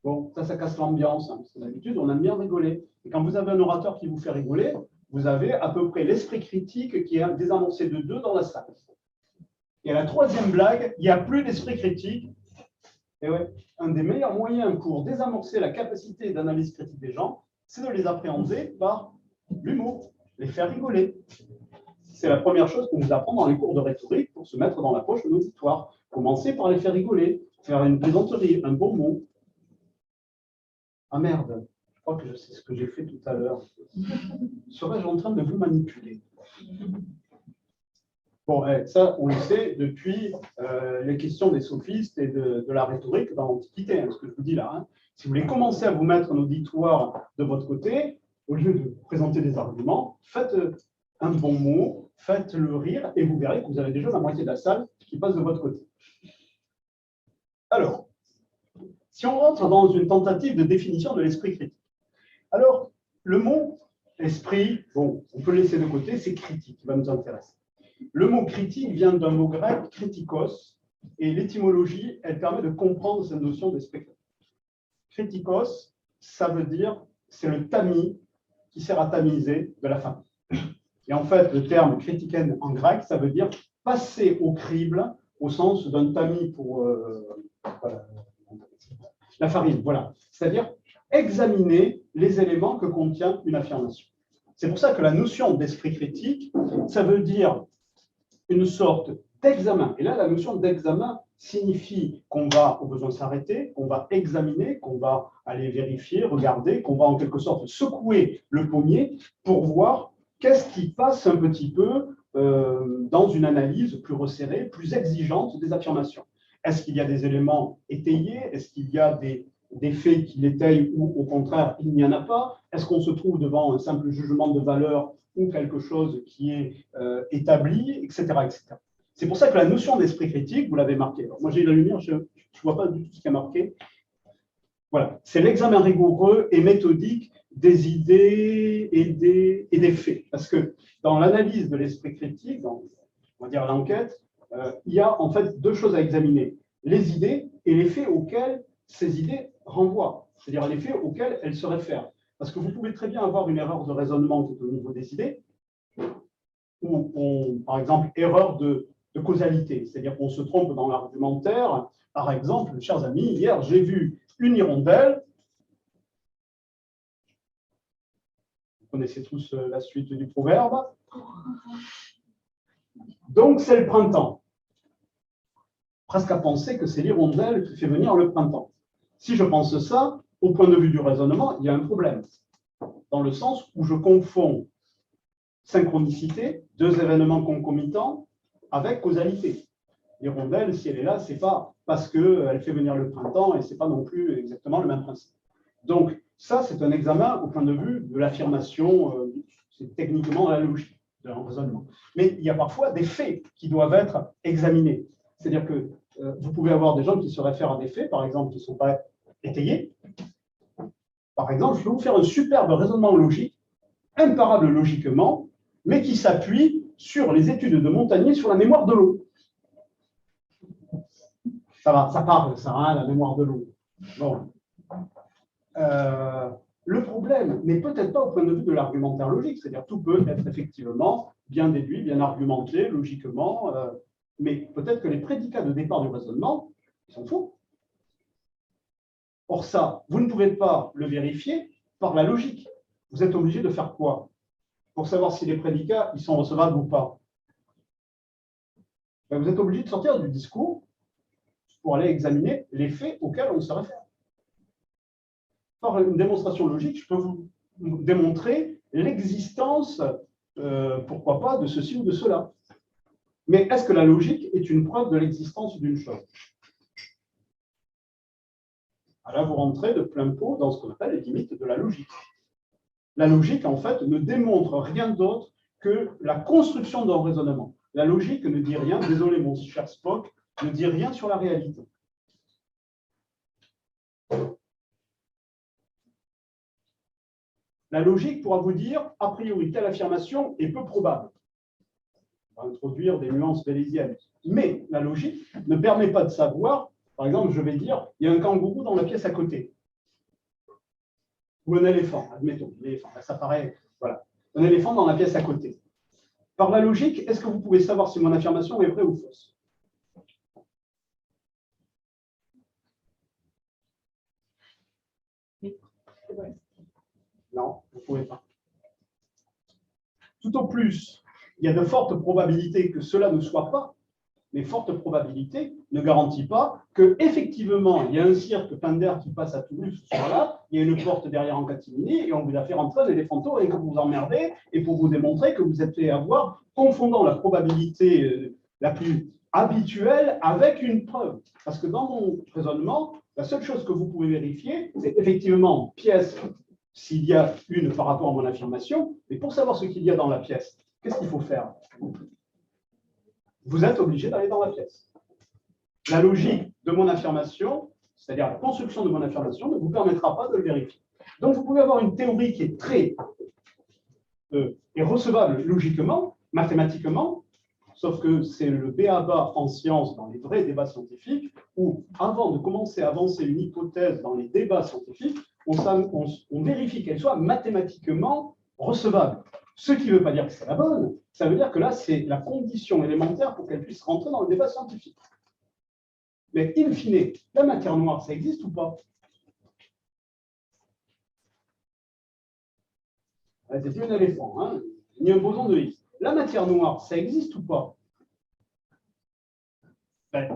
Bon, ça casse l'ambiance, hein, parce que d'habitude, on aime bien rigoler. Et quand vous avez un orateur qui vous fait rigoler, vous avez à peu près l'esprit critique qui est désamorcé de 2 dans la salle. Et à la 3e blague, il n'y a plus d'esprit critique. Et ouais, un des meilleurs moyens pour désamorcer la capacité d'analyse critique des gens, c'est de les appréhender par l'humour, les faire rigoler. C'est la première chose qu'on nous apprend dans les cours de rhétorique pour se mettre dans la poche de l'auditoire. Commencez par les faire rigoler, faire une plaisanterie, un bon mot. Ah merde, je crois que je sais ce que j'ai fait tout à l'heure. Serais-je en train de vous manipuler? Bon, ça, on le sait depuis les questions des sophistes et de la rhétorique dans l'Antiquité, hein, ce que je vous dis là. Hein. Si vous voulez commencer à vous mettre un auditoire de votre côté, au lieu de présenter des arguments, faites un bon mot, faites-le rire, et vous verrez que vous avez déjà la moitié de la salle qui passe de votre côté. Alors, si on rentre dans une tentative de définition de l'esprit critique, alors, le mot esprit, bon, on peut le laisser de côté, c'est critique qui va nous intéresser. Le mot critique vient d'un mot grec, kritikos, et l'étymologie, elle permet de comprendre cette notion d'esprit critique. Kritikos, ça veut dire, c'est le tamis qui sert à tamiser de la famille. Et en fait, le terme kritiken en grec, ça veut dire passer au crible, au sens d'un tamis pour la farine, voilà. C'est-à-dire examiner les éléments que contient une affirmation. C'est pour ça que la notion d'esprit critique, ça veut dire une sorte d'examen. Et là, la notion d'examen signifie qu'on va au besoin s'arrêter, qu'on va examiner, qu'on va aller vérifier, regarder, qu'on va en quelque sorte secouer le pommier pour voir qu'est-ce qui passe un petit peu dans une analyse plus resserrée, plus exigeante des affirmations. Est-ce qu'il y a des éléments étayés? Est-ce qu'il y a des faits qui l'étayent ou au contraire, il n'y en a pas? Est-ce qu'on se trouve devant un simple jugement de valeur ou quelque chose qui est établi, etc., etc. C'est pour ça que la notion d'esprit critique, vous l'avez marqué. Alors, moi, j'ai la lumière, je ne vois pas du tout ce qui est marqué. Voilà, c'est l'examen rigoureux et méthodique des idées et des faits. Parce que dans l'analyse de l'esprit critique, dans, on va dire l'enquête, il y a en fait 2 choses à examiner. Les idées et les faits auxquels ces idées renvoient, c'est-à-dire les faits auxquels elles se réfèrent. Parce que vous pouvez très bien avoir une erreur de raisonnement qui est au niveau des idées, ou par exemple, erreur de causalité, c'est-à-dire qu'on se trompe dans l'argumentaire. Par exemple, chers amis, hier, j'ai vu une hirondelle. Vous connaissez tous la suite du proverbe. Donc, c'est le printemps. Presque à penser que c'est l'hirondelle qui fait venir le printemps. Si je pense ça, au point de vue du raisonnement, il y a un problème. Dans le sens où je confonds synchronicité, 2 événements concomitants, avec causalité. L'hirondelle, si elle est là, ce n'est pas parce qu'elle fait venir le printemps et ce n'est pas non plus exactement le même principe. Donc, ça, c'est un examen au point de vue de l'affirmation, c'est techniquement la logique. d'un raisonnement. Mais il y a parfois des faits qui doivent être examinés. C'est-à-dire que vous pouvez avoir des gens qui se réfèrent à des faits, par exemple, qui ne sont pas étayés. Par exemple, je peux vous faire un superbe raisonnement logique, imparable logiquement, mais qui s'appuie sur les études de Montagnier sur la mémoire de l'eau. Ça va, ça parle, ça, hein, la mémoire de l'eau. Bon. Le problème n'est peut-être pas au point de vue de l'argumentaire logique, c'est-à-dire tout peut être effectivement bien déduit, bien argumenté, logiquement, mais peut-être que les prédicats de départ du raisonnement, ils sont faux. Or ça, vous ne pouvez pas le vérifier par la logique. Vous êtes obligé de faire quoi pour savoir si les prédicats ils sont recevables ou pas? Ben, vous êtes obligé de sortir du discours pour aller examiner les faits auxquels on se réfère. Par une démonstration logique, je peux vous démontrer l'existence, pourquoi pas, de ceci ou de cela. Mais est-ce que la logique est une preuve de l'existence d'une chose? Là, vous rentrez de plein pot dans ce qu'on appelle les limites de la logique. La logique, en fait, ne démontre rien d'autre que la construction d'un raisonnement. La logique ne dit rien, désolé mon cher Spock, ne dit rien sur la réalité. La logique pourra vous dire, a priori, telle affirmation est peu probable. On va introduire des nuances bayésiennes. Mais la logique ne permet pas de savoir, par exemple, je vais dire, il y a un kangourou dans la pièce à côté. Ou un éléphant, admettons, l'éléphant, ça paraît, voilà. Un éléphant dans la pièce à côté. Par la logique, est-ce que vous pouvez savoir si mon affirmation est vraie ou fausse? Oui, c'est vrai. Non, vous ne pouvez pas. Tout au plus, il y a de fortes probabilités que cela ne soit pas, mais forte probabilité ne garantit pas qu'effectivement, il y a un cirque Pinder qui passe à Toulouse ce soir-là, il y a une porte derrière en catimini, et on vous a fait rentrer un éléphanto et que vous vous emmerdez, et pour vous démontrer que vous êtes fait avoir, confondant la probabilité la plus habituelle avec une preuve. Parce que dans mon raisonnement, la seule chose que vous pouvez vérifier, c'est effectivement pièce, s'il y a une par rapport à mon affirmation, mais pour savoir ce qu'il y a dans la pièce, qu'est-ce qu'il faut faire? Vous êtes obligé d'aller dans la pièce. La logique de mon affirmation, c'est-à-dire la construction de mon affirmation, ne vous permettra pas de le vérifier. Donc, vous pouvez avoir une théorie qui est très est recevable logiquement, mathématiquement, sauf que c'est le b.a.-ba en sciences dans les vrais débats scientifiques, où avant de commencer à avancer une hypothèse dans les débats scientifiques, on vérifie qu'elle soit mathématiquement recevable. Ce qui ne veut pas dire que c'est la bonne, ça veut dire que là, c'est la condition élémentaire pour qu'elle puisse rentrer dans le débat scientifique. Mais in fine, la matière noire, ça existe ou pas? C'est un éléphant, hein, ni un boson de Higgs. La matière noire, ça existe ou pas?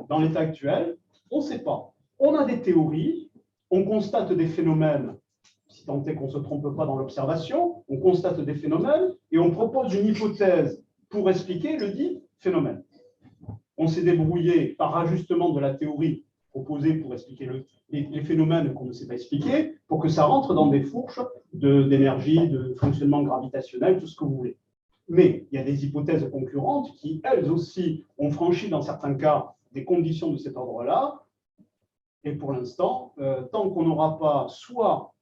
Dans l'état actuel, on ne sait pas. On a des théories, on constate des phénomènes, si tant est qu'on ne se trompe pas dans l'observation, on constate des phénomènes et on propose une hypothèse pour expliquer le dit phénomène. On s'est débrouillé par ajustement de la théorie proposée pour expliquer les phénomènes qu'on ne sait pas expliquer, pour que ça rentre dans des fourches d'énergie, de fonctionnement gravitationnel, tout ce que vous voulez. Mais il y a des hypothèses concurrentes qui, elles aussi, ont franchi dans certains cas des conditions de cet ordre-là. Et pour l'instant, tant qu'on n'aura pas soit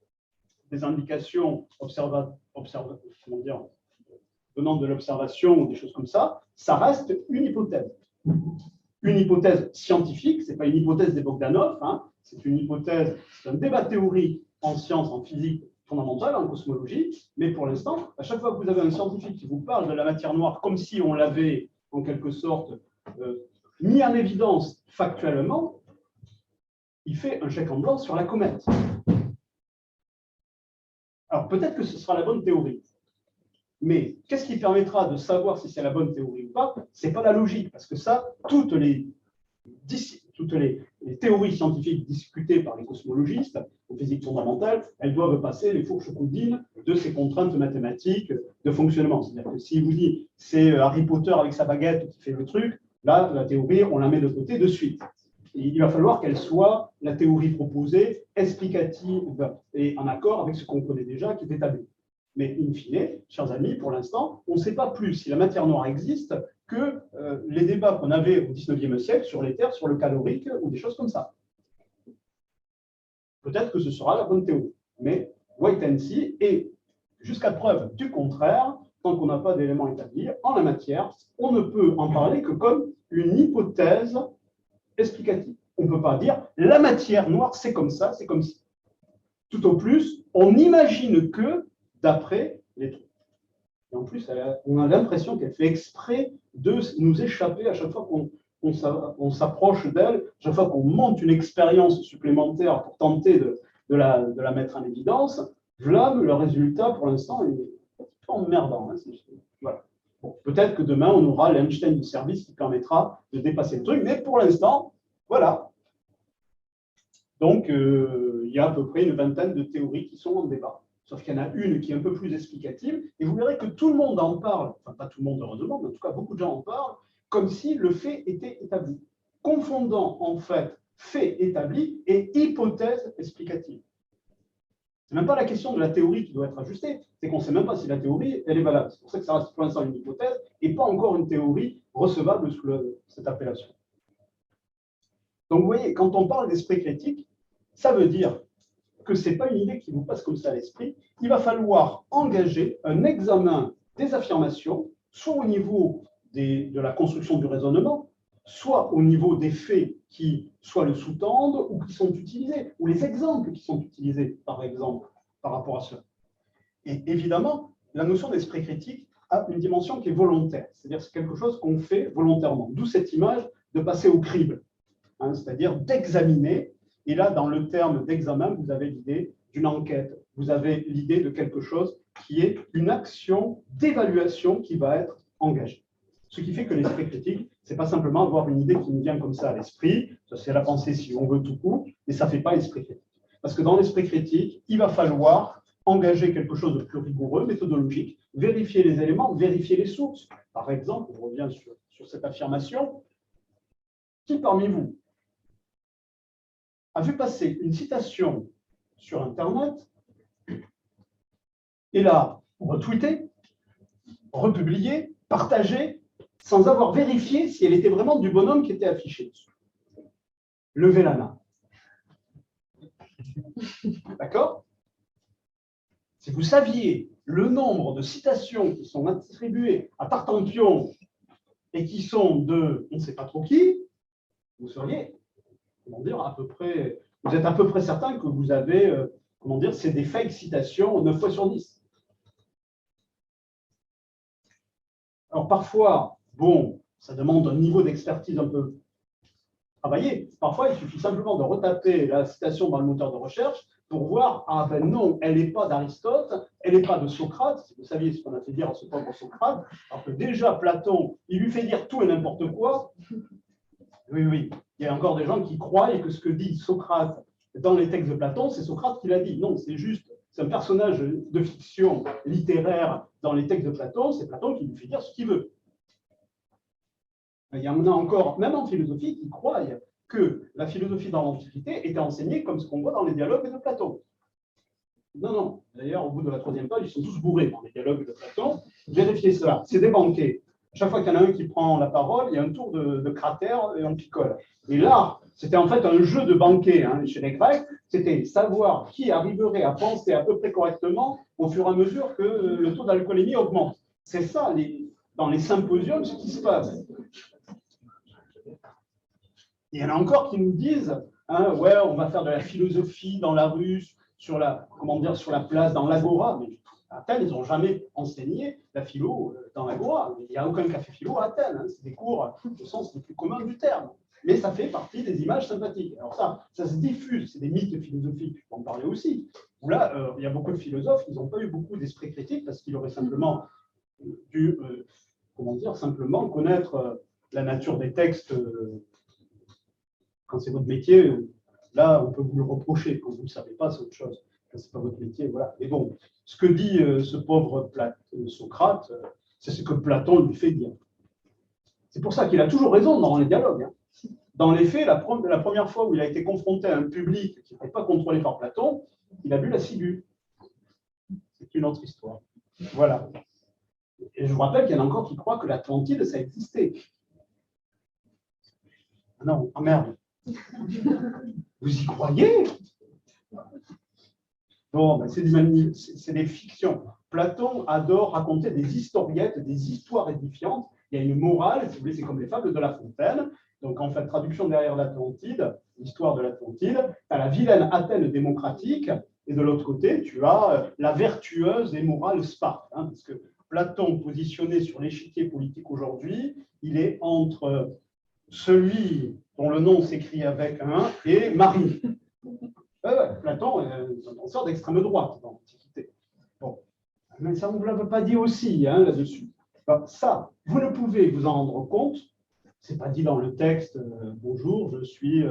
des indications venant de l'observation ou des choses comme ça, ça reste une hypothèse. Une hypothèse scientifique, ce n'est pas une hypothèse des Bogdanov, hein, c'est une hypothèse, c'est un débat théorique en sciences, en physique fondamentale, en cosmologie, mais pour l'instant, à chaque fois que vous avez un scientifique qui vous parle de la matière noire comme si on l'avait en quelque sorte mis en évidence factuellement, il fait un chèque en blanc sur la comète. Alors peut-être que ce sera la bonne théorie, mais qu'est-ce qui permettra de savoir si c'est la bonne théorie ou pas? Ce n'est pas la logique, parce que ça, toutes les théories scientifiques discutées par les cosmologistes en physique fondamentale, elles doivent passer les fourches codines de ces contraintes mathématiques de fonctionnement. C'est-à-dire que si vous dit c'est Harry Potter avec sa baguette qui fait le truc, là, la théorie, on la met de côté de suite. Et il va falloir qu'elle soit, la théorie proposée, explicative et en accord avec ce qu'on connaît déjà, qui est établi. Mais in fine, chers amis, pour l'instant, on ne sait pas plus si la matière noire existe que les débats qu'on avait au XIXe siècle sur l'éther, sur le calorique ou des choses comme ça. Peut-être que ce sera la bonne théorie, mais wait and see, et jusqu'à preuve du contraire, tant qu'on n'a pas d'éléments établis en la matière, on ne peut en parler que comme une hypothèse explicative. On ne peut pas dire la matière noire, c'est comme ça, c'est comme ci. Tout au plus, on n'imagine que d'après les trucs. Et en plus, on a l'impression qu'elle fait exprès de nous échapper à chaque fois qu'on s'approche d'elle, à chaque fois qu'on monte une expérience supplémentaire pour tenter de la mettre en évidence. Voilà, le résultat, pour l'instant, est un peu emmerdant. Hein, voilà. Bon, peut-être que demain, on aura l'Einstein du service qui permettra de dépasser le truc, mais pour l'instant, voilà. Donc, il y a à peu près une vingtaine de théories qui sont en débat. Sauf qu'il y en a une qui est un peu plus explicative, et vous verrez que tout le monde en parle, enfin pas tout le monde heureusement, mais en tout cas beaucoup de gens en parlent, comme si le fait était établi, confondant en fait fait établi et hypothèse explicative. Ce n'est même pas la question de la théorie qui doit être ajustée, c'est qu'on ne sait même pas si la théorie elle est valable. C'est pour ça que ça reste pour l'instant une hypothèse et pas encore une théorie recevable sous cette appellation. Donc vous voyez, quand on parle d'esprit critique, ça veut dire que ce n'est pas une idée qui vous passe comme ça à l'esprit. Il va falloir engager un examen des affirmations, soit au niveau de la construction du raisonnement, soit au niveau des faits qui soit le sous-tendent ou qui sont utilisés, ou les exemples qui sont utilisés, par exemple, par rapport à cela. Et évidemment, la notion d'esprit critique a une dimension qui est volontaire, c'est-à-dire c'est quelque chose qu'on fait volontairement, d'où cette image de passer au crible, hein, c'est-à-dire d'examiner. Et là, dans le terme d'examen, vous avez l'idée d'une enquête, vous avez l'idée de quelque chose qui est une action d'évaluation qui va être engagée. Ce qui fait que l'esprit critique, ce n'est pas simplement avoir une idée qui nous vient comme ça à l'esprit, ça c'est la pensée si on veut tout coup, mais ça ne fait pas esprit critique. Parce que dans l'esprit critique, il va falloir engager quelque chose de plus rigoureux, méthodologique, vérifier les éléments, vérifier les sources. Par exemple, on revient sur cette affirmation, qui parmi vous a vu passer une citation sur Internet et l'a retweetée, republiée, partagée, sans avoir vérifié si elle était vraiment du bonhomme qui était affiché dessus. Levez la main. D'accord? Si vous saviez le nombre de citations qui sont attribuées à Tartampion et qui sont de on ne sait pas trop qui, vous seriez, comment dire, à peu près, vous êtes à peu près certain que vous avez, comment dire, c'est des fake citations 9 fois sur 10. Alors parfois, bon, ça demande un niveau d'expertise un peu travaillé. Parfois, il suffit simplement de retaper la citation dans le moteur de recherche pour voir, ah ben non, elle n'est pas d'Aristote, elle n'est pas de Socrate. Si vous saviez ce qu'on a fait dire à ce pauvre Socrate, alors que déjà Platon, il lui fait dire tout et n'importe quoi. Oui, oui, il y a encore des gens qui croient que ce que dit Socrate dans les textes de Platon, c'est Socrate qui l'a dit. Non, c'est juste, c'est un personnage de fiction littéraire dans les textes de Platon, c'est Platon qui lui fait dire ce qu'il veut. Il y en a encore, même en philosophie, qui croient que la philosophie dans l'Antiquité était enseignée comme ce qu'on voit dans les dialogues de Platon. Non, non. D'ailleurs, au bout de la 3e page, ils sont tous bourrés dans les dialogues de Platon. Vérifiez cela. C'est débanqué. Chaque fois qu'il y en a un qui prend la parole, il y a un tour de cratère et on picole. Et là, c'était en fait un jeu de banquet hein, chez les Grecs. C'était savoir qui arriverait à penser à peu près correctement au fur et à mesure que le taux d'alcoolémie augmente. C'est ça, dans les symposiums, ce qui se passe. Il y en a encore qui nous disent, hein, ouais, on va faire de la philosophie dans la rue, sur la, comment dire, sur la place, dans l'agora. Mais à Athènes, ils n'ont jamais enseigné la philo dans l'agora. Il n'y a aucun café philo à Athènes. Hein. C'est des cours au sens le plus commun du terme. Mais ça fait partie des images sympathiques. Alors ça se diffuse. C'est des mythes philosophiques. Je peux en parler aussi. Où là, il y a beaucoup de philosophes qui n'ont pas eu beaucoup d'esprit critique parce qu'ils auraient simplement dû, comment dire, simplement connaître la nature des textes. Quand c'est votre métier, là, on peut vous le reprocher. Quand vous ne le savez pas, c'est autre chose. Quand ce n'est pas votre métier, voilà. Et bon, ce que dit ce pauvre Socrate, c'est ce que Platon lui fait dire. C'est pour ça qu'il a toujours raison dans les dialogues. Hein. Dans les faits, la première fois où il a été confronté à un public qui n'était pas contrôlé par Platon, il a bu la ciguë. c'est une autre histoire. Voilà. Et je vous rappelle qu'il y en a encore qui croient que l'Atlantide, ça existait. Ah non, ah merde. Vous y croyez? Bon, ben c'est des fictions. Platon adore raconter des historiettes, des histoires édifiantes. Il y a une morale, si vous voulez, c'est comme les fables de La Fontaine. Donc, en fait, traduction derrière l'Atlantide, l'histoire de l'Atlantide, tu as la vilaine Athènes démocratique, et de l'autre côté, tu as la vertueuse et morale Sparte. Hein, parce que Platon, positionné sur l'échiquier politique aujourd'hui, il est entre celui dont le nom s'écrit avec un et Marie. Platon est un penseur d'extrême droite dans l'Antiquité. Bon. Mais ça, on ne vous l'avait pas dit aussi hein, là-dessus. Ça, vous ne pouvez vous en rendre compte. Ce n'est pas dit dans le texte bonjour, je suis,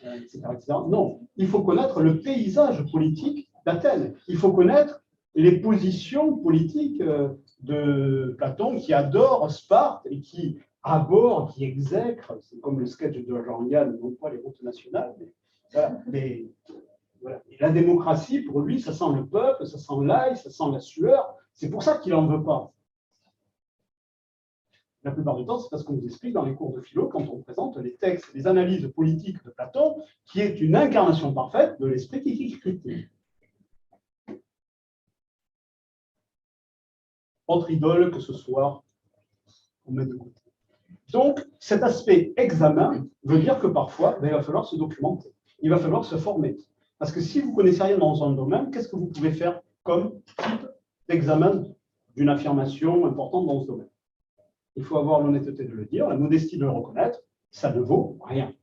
etc., etc. Non, il faut connaître le paysage politique d'Athènes. Il faut connaître les positions politiques de Platon qui adore Sparte et qui aborde, qui exècre. C'est comme le sketch de Jean-Yann, non pas les routes nationales, mais voilà. Et la démocratie, pour lui, ça sent le peuple, ça sent l'ail, ça sent la sueur. C'est pour ça qu'il n'en veut pas. La plupart du temps, c'est parce qu'on nous explique dans les cours de philo, quand on présente les textes, les analyses politiques de Platon, qui est une incarnation parfaite de l'esprit critique. Autre idole que ce soir, on met de côté. Donc, cet aspect examen veut dire que parfois, il va falloir se documenter, il va falloir se former. Parce que si vous ne connaissez rien dans un domaine, qu'est-ce que vous pouvez faire comme type d'examen d'une affirmation importante dans ce domaine? Il faut avoir l'honnêteté de le dire, la modestie de le reconnaître, ça ne vaut rien.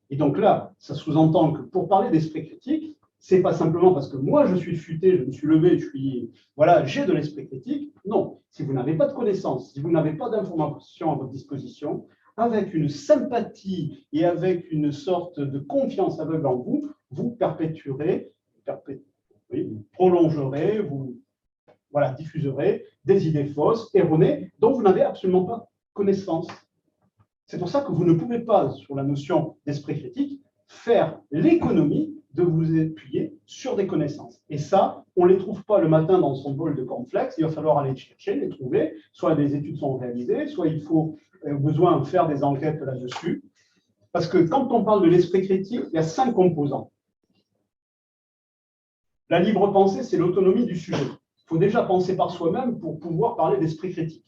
Et donc là, ça sous-entend que pour parler d'esprit critique, ce n'est pas simplement parce que moi je suis futé, je me suis levé, j'ai de l'esprit critique. Non, si vous n'avez pas de connaissances, si vous n'avez pas d'informations à votre disposition, avec une sympathie et avec une sorte de confiance aveugle en vous, vous perpétuerez, vous prolongerez, vous diffuserez des idées fausses, erronées, dont vous n'avez absolument pas connaissance. C'est pour ça que vous ne pouvez pas, sur la notion d'esprit critique, faire l'économie de vous appuyer sur des connaissances. Et ça, on ne les trouve pas le matin dans son bol de cornflakes, il va falloir aller chercher, les trouver, soit des études sont réalisées, soit il faut besoin de faire des enquêtes là-dessus. Parce que quand on parle de l'esprit critique, il y a 5 composants. La libre pensée, c'est l'autonomie du sujet. Il faut déjà penser par soi-même pour pouvoir parler d'esprit critique.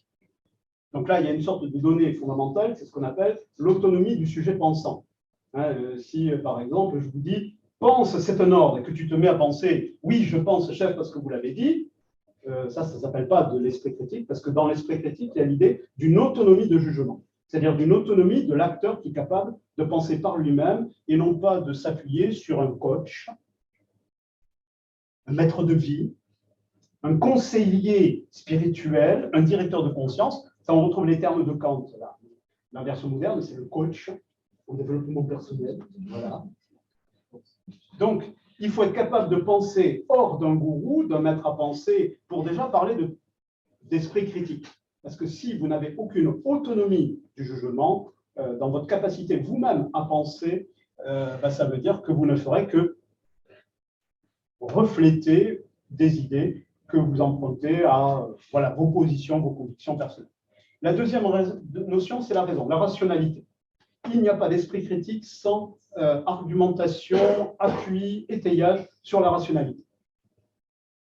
Donc là, il y a une sorte de donnée fondamentale, c'est ce qu'on appelle l'autonomie du sujet pensant. Si, par exemple, je vous dis « pense, c'est un ordre » et que tu te mets à penser « oui, je pense, chef, parce que vous l'avez dit », ça ne s'appelle pas de l'esprit critique, parce que dans l'esprit critique, il y a l'idée d'une autonomie de jugement, c'est-à-dire d'une autonomie de l'acteur qui est capable de penser par lui-même et non pas de s'appuyer sur un coach, un maître de vie, un conseiller spirituel, un directeur de conscience. Ça, on retrouve les termes de Kant. Là. La version moderne, c'est le coach en développement personnel. Voilà. Donc, il faut être capable de penser hors d'un gourou, d'un maître à penser, pour déjà parler d'esprit critique. Parce que si vous n'avez aucune autonomie du jugement, dans votre capacité vous-même à penser, ça veut dire que vous ne ferez que refléter des idées que vous empruntez à vos positions, vos convictions personnelles. La deuxième notion, c'est la raison, la rationalité. Il n'y a pas d'esprit critique sans argumentation, appui, étayage sur la rationalité.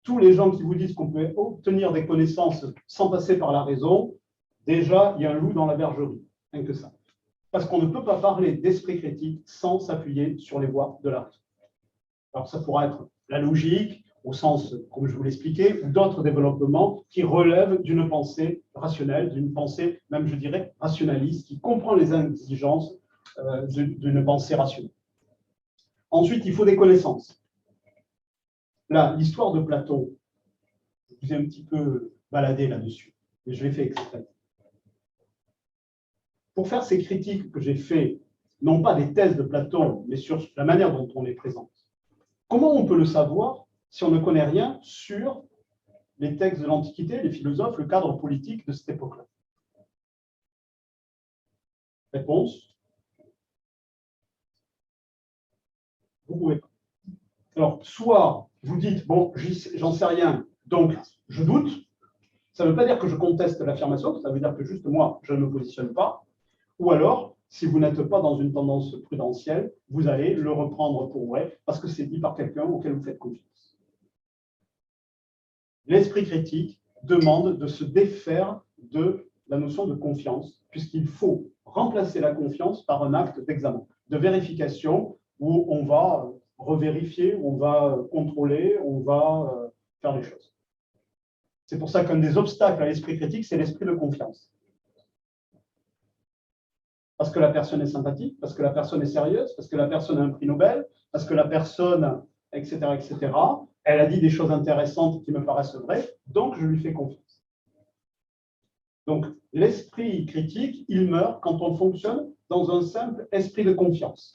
Tous les gens qui vous disent qu'on peut obtenir des connaissances sans passer par la raison, déjà, il y a un loup dans la bergerie, rien que ça. Parce qu'on ne peut pas parler d'esprit critique sans s'appuyer sur les voies de la raison. Alors, ça pourra être la logique, au sens, comme je vous l'expliquais, ou d'autres développements qui relèvent d'une pensée rationnelle, d'une pensée, même je dirais, rationaliste, qui comprend les exigences d'une pensée rationnelle. Ensuite, il faut des connaissances. Là, l'histoire de Platon, je vous ai un petit peu baladé là-dessus, mais je l'ai fait exprès. Pour faire ces critiques que j'ai faites, non pas des thèses de Platon, mais sur la manière dont on les présente, comment on peut le savoir si on ne connaît rien sur les textes de l'Antiquité, les philosophes, le cadre politique de cette époque-là? Réponse? Vous pouvez pas. Alors, soit vous dites, bon, j'en sais rien, Donc, je doute. Ça ne veut pas dire que je conteste l'affirmation, ça veut dire que juste moi, je ne me positionne pas. Ou alors, si vous n'êtes pas dans une tendance prudentielle, vous allez le reprendre pour vrai parce que c'est dit par quelqu'un auquel vous faites confiance. L'esprit critique demande de se défaire de la notion de confiance, puisqu'il faut remplacer la confiance par un acte d'examen, de vérification, où on va revérifier, où on va contrôler, où on va faire les choses. C'est pour ça qu'un des obstacles à l'esprit critique, c'est l'esprit de confiance. Parce que la personne est sympathique, parce que la personne est sérieuse, parce que la personne a un prix Nobel, parce que la personne, etc., etc., elle a dit des choses intéressantes qui me paraissent vraies, donc je lui fais confiance. Donc, l'esprit critique, il meurt quand on fonctionne dans un simple esprit de confiance.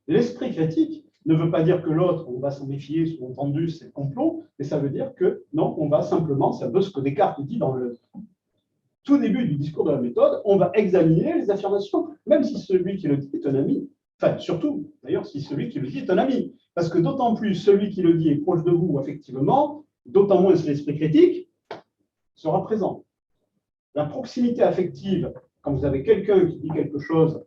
L'esprit critique ne veut pas dire que l'autre, on va s'en méfier, sous-entendu, c'est le complot, mais ça veut dire que non, on va simplement, c'est un peu ce que Descartes dit dans le tout début du discours de la méthode, on va examiner les affirmations, même si celui qui le dit est un ami. Enfin, surtout, d'ailleurs, si celui qui le dit est un ami. Parce que d'autant plus celui qui le dit est proche de vous, effectivement, d'autant moins l'esprit critique sera présent. La proximité affective, quand vous avez quelqu'un qui dit quelque chose,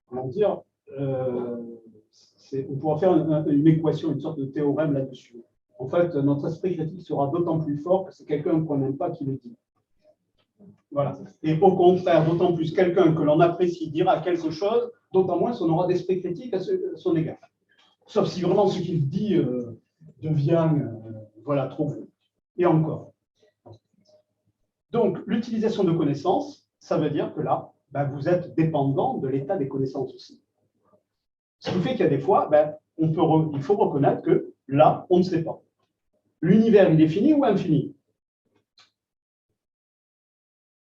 comment dire, on pourra faire une équation, une sorte de théorème là-dessus. En fait, notre esprit critique sera d'autant plus fort que c'est quelqu'un qu'on n'aime pas qui le dit. Voilà. Et au contraire, d'autant plus quelqu'un que l'on apprécie dira quelque chose, d'autant moins on aura d'esprit critique à son égard. Sauf si vraiment ce qu'il dit devient voilà, trop bon. Et encore. Donc, l'utilisation de connaissances, ça veut dire que là, vous êtes dépendant de l'état des connaissances aussi. Ce qui fait qu'il y a des fois, il faut reconnaître que là, on ne sait pas. L'univers, il est fini ou infini?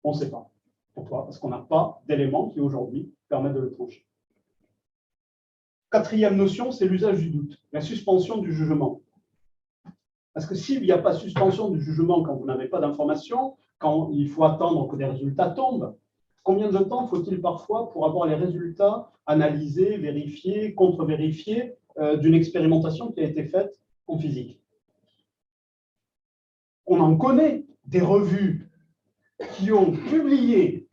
On ne sait pas. Pourquoi? Parce qu'on n'a pas d'éléments qui, aujourd'hui, permettent de le trancher. Quatrième notion, c'est l'usage du doute, la suspension du jugement. Parce que s'il n'y a pas suspension du jugement quand vous n'avez pas d'informations, quand il faut attendre que des résultats tombent, combien de temps faut-il parfois pour avoir les résultats analysés, vérifiés, contre-vérifiés d'une expérimentation qui a été faite en physique? On en connaît des revues qui ont publié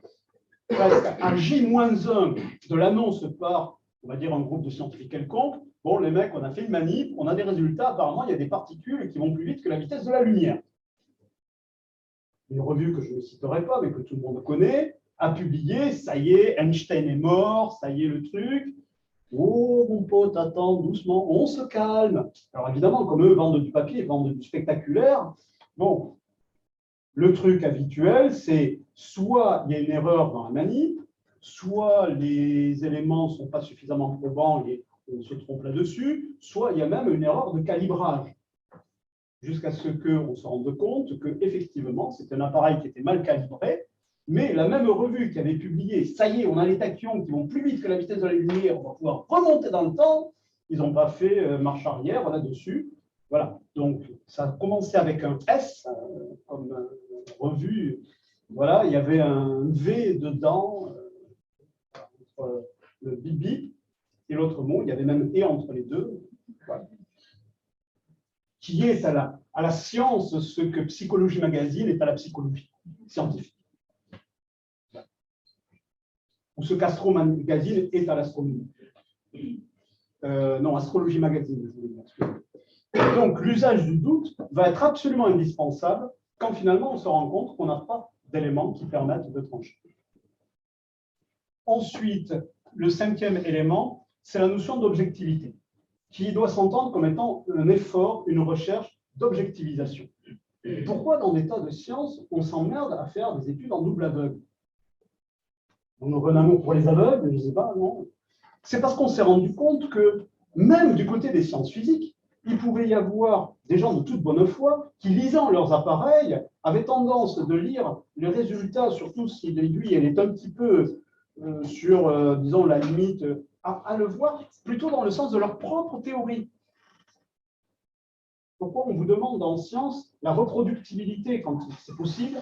à J-1 de l'annonce par, on va dire, un groupe de scientifiques quelconque. Bon, les mecs, on a fait une manip, on a des résultats, apparemment, il y a des particules qui vont plus vite que la vitesse de la lumière. Une revue que je ne citerai pas, mais que tout le monde connaît, a publié, ça y est, Einstein est mort, ça y est le truc. Oh, mon pote, attends, doucement, on se calme. Alors évidemment, comme eux vendent du papier, vendent du spectaculaire, bon, le truc habituel, c'est soit il y a une erreur dans la manip, soit les éléments ne sont pas suffisamment probants et on se trompe là-dessus, soit il y a même une erreur de calibrage, jusqu'à ce qu'on se rende compte qu'effectivement, c'est un appareil qui était mal calibré, mais la même revue qui avait publié, ça y est, on a les tachyons qui vont plus vite que la vitesse de la lumière, on va pouvoir remonter dans le temps, ils n'ont pas fait marche arrière là-dessus. Voilà, donc ça a commencé avec un S, comme revue, voilà, il y avait un V dedans, entre le bip-bip et l'autre mot, il y avait même et entre les deux, voilà. Qui est à la science ce que Psychologie Magazine est à la psychologie scientifique. Ou ce qu'Astro Magazine est à l'astronomie. Non, Astrologie Magazine, je voulais dire. Donc, l'usage du doute va être absolument indispensable quand finalement on se rend compte qu'on n'a pas d'éléments qui permettent de trancher. Ensuite, le cinquième élément, c'est la notion d'objectivité, qui doit s'entendre comme étant un effort, une recherche d'objectivisation. Pourquoi, dans des tas de sciences, on s'emmerde à faire des études en double aveugle? On aurait un amour pour les aveugles, je ne sais pas, non. C'est parce qu'on s'est rendu compte que, même du côté des sciences physiques, il pouvait y avoir des gens de toute bonne foi qui, lisant leurs appareils, avaient tendance de lire les résultats, surtout si l'aiguille elle est un petit peu sur, disons, la limite, à le voir plutôt dans le sens de leur propre théorie. Pourquoi on vous demande en science la reproductibilité quand c'est possible?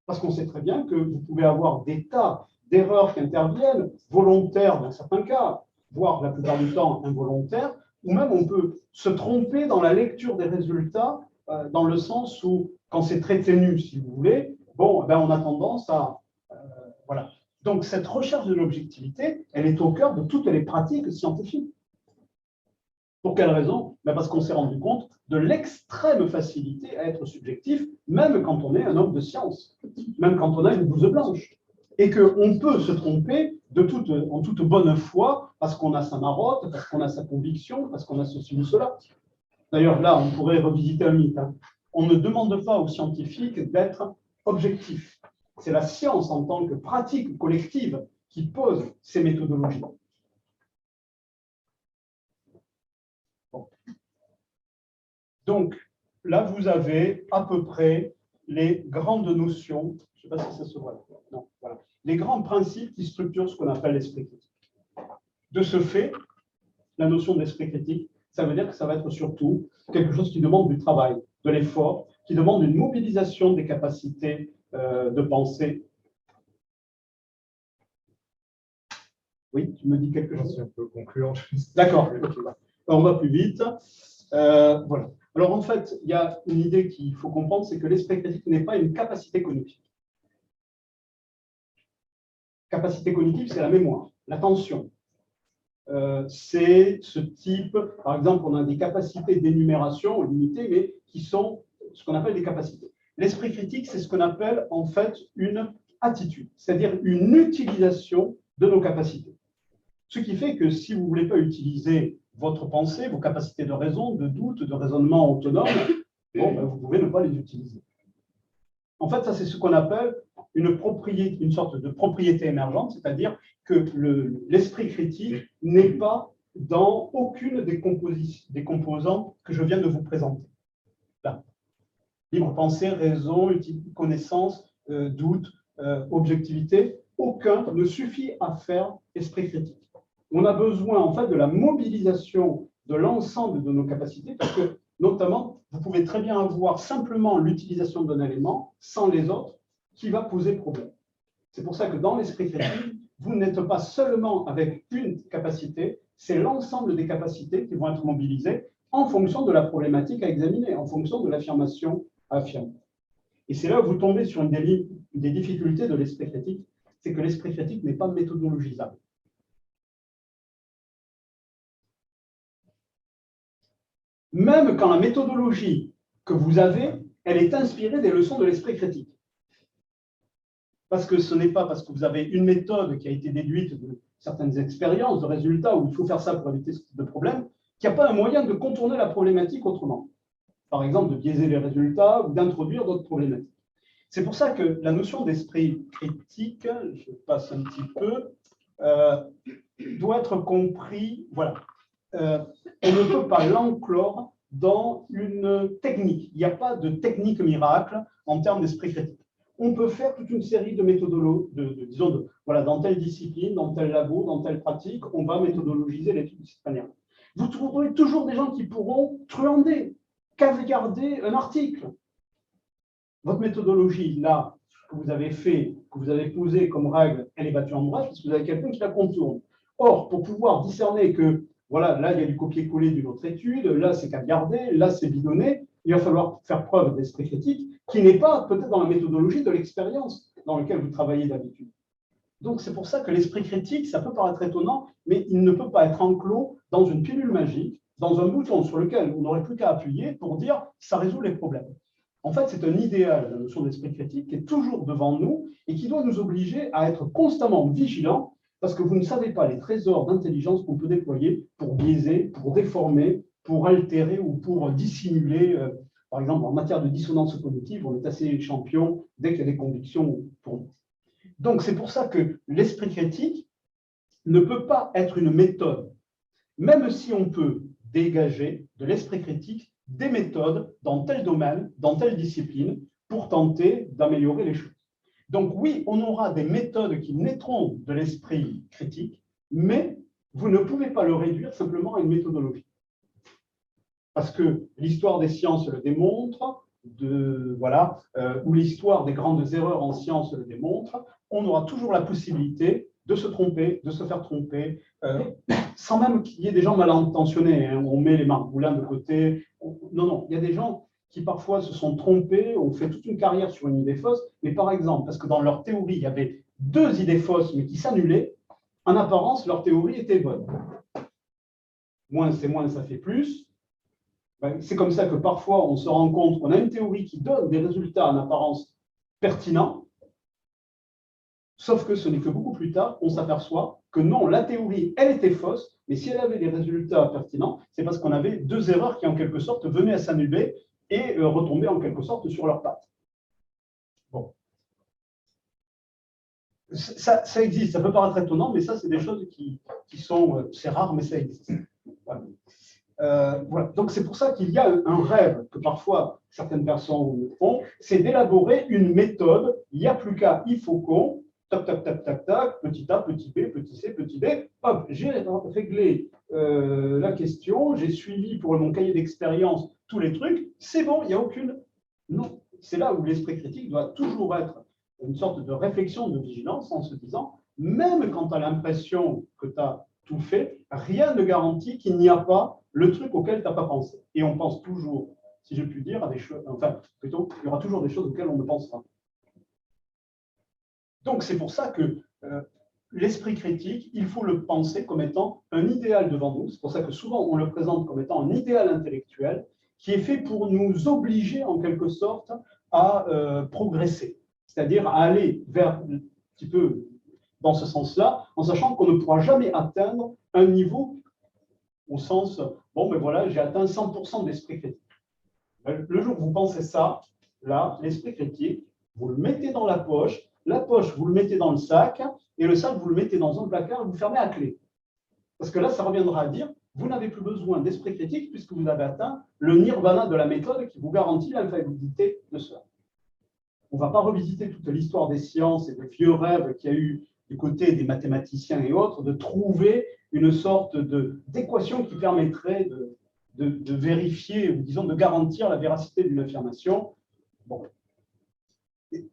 Parce qu'on sait très bien que vous pouvez avoir des tas d'erreurs qui interviennent, volontaires dans certains cas, voire la plupart du temps involontaires, ou même on peut se tromper dans la lecture des résultats, dans le sens où, quand c'est très ténu, si vous voulez, bon, ben, on a tendance à… voilà. Donc, cette recherche de l'objectivité, elle est au cœur de toutes les pratiques scientifiques. Pour quelle raison? Ben parce qu'on s'est rendu compte de l'extrême facilité à être subjectif, même quand on est un homme de science, même quand on a une blouse blanche. Et qu'on peut se tromper en toute bonne foi, parce qu'on a sa marotte, parce qu'on a sa conviction, parce qu'on a ceci ou cela. D'ailleurs, là, on pourrait revisiter un mythe. Hein. On ne demande pas aux scientifiques d'être objectifs. C'est la science en tant que pratique collective qui pose ces méthodologies. Bon. Donc, là, vous avez à peu près les grandes notions, je ne sais pas si ça se voit, non, voilà, les grands principes qui structurent ce qu'on appelle l'esprit critique. De ce fait, la notion d'esprit critique, ça veut dire que ça va être surtout quelque chose qui demande du travail, de l'effort, qui demande une mobilisation des capacités de pensée. Oui, tu me dis quelque chose? Si on peut conclure. D'accord, on va plus vite. Voilà. Alors en fait, il y a une idée qu'il faut comprendre, c'est que l'esprit critique n'est pas une capacité cognitive. Capacité cognitive, c'est la mémoire, l'attention. C'est ce type, par exemple, on a des capacités d'énumération limitées, mais qui sont ce qu'on appelle des capacités. L'esprit critique, c'est ce qu'on appelle en fait une attitude, c'est-à-dire une utilisation de nos capacités. Ce qui fait que si vous ne voulez pas utiliser votre pensée, vos capacités de raison, de doute, de raisonnement autonome, bon, ben, vous pouvez ne pas les utiliser. En fait, ça, c'est ce qu'on appelle une sorte de propriété émergente, c'est-à-dire que l'esprit critique n'est pas dans aucune des composants que je viens de vous présenter. Là. Libre pensée, raison, connaissance, doute, objectivité, aucun ne suffit à faire esprit critique. On a besoin en fait de la mobilisation de l'ensemble de nos capacités parce que, notamment, vous pouvez très bien avoir simplement l'utilisation d'un élément sans les autres qui va poser problème. C'est pour ça que dans l'esprit critique, vous n'êtes pas seulement avec une capacité, c'est l'ensemble des capacités qui vont être mobilisées en fonction de la problématique à examiner, en fonction de l'affirmation à affirmer. Et c'est là où vous tombez sur une des difficultés de l'esprit critique, c'est que l'esprit critique n'est pas méthodologisable. Même quand la méthodologie que vous avez, elle est inspirée des leçons de l'esprit critique. Parce que ce n'est pas parce que vous avez une méthode qui a été déduite de certaines expériences, de résultats, où il faut faire ça pour éviter ce type de problème, qu'il n'y a pas un moyen de contourner la problématique autrement. Par exemple, de biaiser les résultats ou d'introduire d'autres problématiques. C'est pour ça que la notion d'esprit critique, je passe un petit peu, doit être compris, voilà. On ne peut pas l'enclore dans une technique. Il n'y a pas de technique miracle en termes d'esprit critique. On peut faire toute une série de méthodologies, voilà, dans telle discipline, dans tel labo, dans telle pratique, on va méthodologiser l'étude de cette manière. Vous trouverez toujours des gens qui pourront truander, caviarder un article. Votre méthodologie, là, que vous avez fait, que vous avez posée comme règle, elle est battue en brèche parce que vous avez quelqu'un qui la contourne. Or, pour pouvoir discerner que, voilà, là, il y a du copier-coller d'une autre étude, là, c'est caviardé, là, c'est bidonné, il va falloir faire preuve d'esprit critique qui n'est pas peut-être dans la méthodologie de l'expérience dans laquelle vous travaillez d'habitude. Donc, c'est pour ça que l'esprit critique, ça peut paraître étonnant, mais il ne peut pas être enclos dans une pilule magique, dans un bouton sur lequel on n'aurait plus qu'à appuyer pour dire « ça résout les problèmes ». En fait, c'est un idéal, la notion d'esprit critique, qui est toujours devant nous et qui doit nous obliger à être constamment vigilants parce que vous ne savez pas les trésors d'intelligence qu'on peut déployer pour biaiser, pour déformer, pour altérer ou pour dissimuler. Par exemple, en matière de dissonance cognitive, on est assez champion dès qu'il y a des convictions pour nous. Donc, c'est pour ça que l'esprit critique ne peut pas être une méthode, même si on peut dégager de l'esprit critique des méthodes dans tel domaine, dans telle discipline, pour tenter d'améliorer les choses. Donc oui, on aura des méthodes qui naîtront de l'esprit critique, mais vous ne pouvez pas le réduire simplement à une méthodologie. Parce que l'histoire des sciences le démontre, ou l'histoire des grandes erreurs en sciences le démontre, on aura toujours la possibilité de se tromper, de se faire tromper, sans même qu'il y ait des gens mal intentionnés. Hein. On met les margoulins de côté. Non, non, il y a des gens qui parfois se sont trompés, ont fait toute une carrière sur une idée fausse, mais par exemple, parce que dans leur théorie, il y avait deux idées fausses, mais qui s'annulaient, en apparence, leur théorie était bonne. Moins c'est moins, ça fait plus. C'est comme ça que parfois, on se rend compte qu'on a une théorie qui donne des résultats en apparence pertinents, sauf que ce n'est que beaucoup plus tard qu'on s'aperçoit que non, la théorie, elle était fausse, mais si elle avait des résultats pertinents, c'est parce qu'on avait deux erreurs qui, en quelque sorte, venaient à s'annuler et retomber en quelque sorte sur leurs pattes. Bon. Ça existe, ça peut paraître étonnant, mais ça, c'est des choses qui sont, c'est rare, mais ça existe. Voilà. Voilà. Donc, c'est pour ça qu'il y a un rêve que parfois certaines personnes font, c'est d'élaborer une méthode, il n'y a plus qu'à, il faut qu'on, tac, tac, tac, tac, tac, petit a, petit b, petit c, petit d, hop, j'ai réglé la question, j'ai suivi pour mon cahier d'expérience tous les trucs, c'est bon, il n'y a aucune... Non, c'est là où l'esprit critique doit toujours être une sorte de réflexion, de vigilance en se disant, même quand tu as l'impression que tu as tout fait, rien ne garantit qu'il n'y a pas le truc auquel tu n'as pas pensé. Et on pense toujours, si je puis dire, à des choses, enfin, plutôt, il y aura toujours des choses auxquelles on ne pense pas. Donc, c'est pour ça que l'esprit critique, il faut le penser comme étant un idéal devant nous. C'est pour ça que souvent, on le présente comme étant un idéal intellectuel qui est fait pour nous obliger, en quelque sorte, à progresser. C'est-à-dire à aller vers un petit peu dans ce sens-là, en sachant qu'on ne pourra jamais atteindre un niveau au sens, bon, ben voilà, j'ai atteint 100% d'esprit critique. Le jour où vous pensez ça, là, l'esprit critique, vous le mettez dans la poche, vous le mettez dans le sac, et le sac, vous le mettez dans un placard et vous fermez à clé. Parce que là, ça reviendra à dire, vous n'avez plus besoin d'esprit critique puisque vous avez atteint le nirvana de la méthode qui vous garantit l'infaillibilité de cela. On ne va pas revisiter toute l'histoire des sciences et des vieux rêves qu'il y a eu du côté des mathématiciens et autres, de trouver une sorte d'équation qui permettrait de vérifier, ou disons de garantir la véracité d'une affirmation. Bon.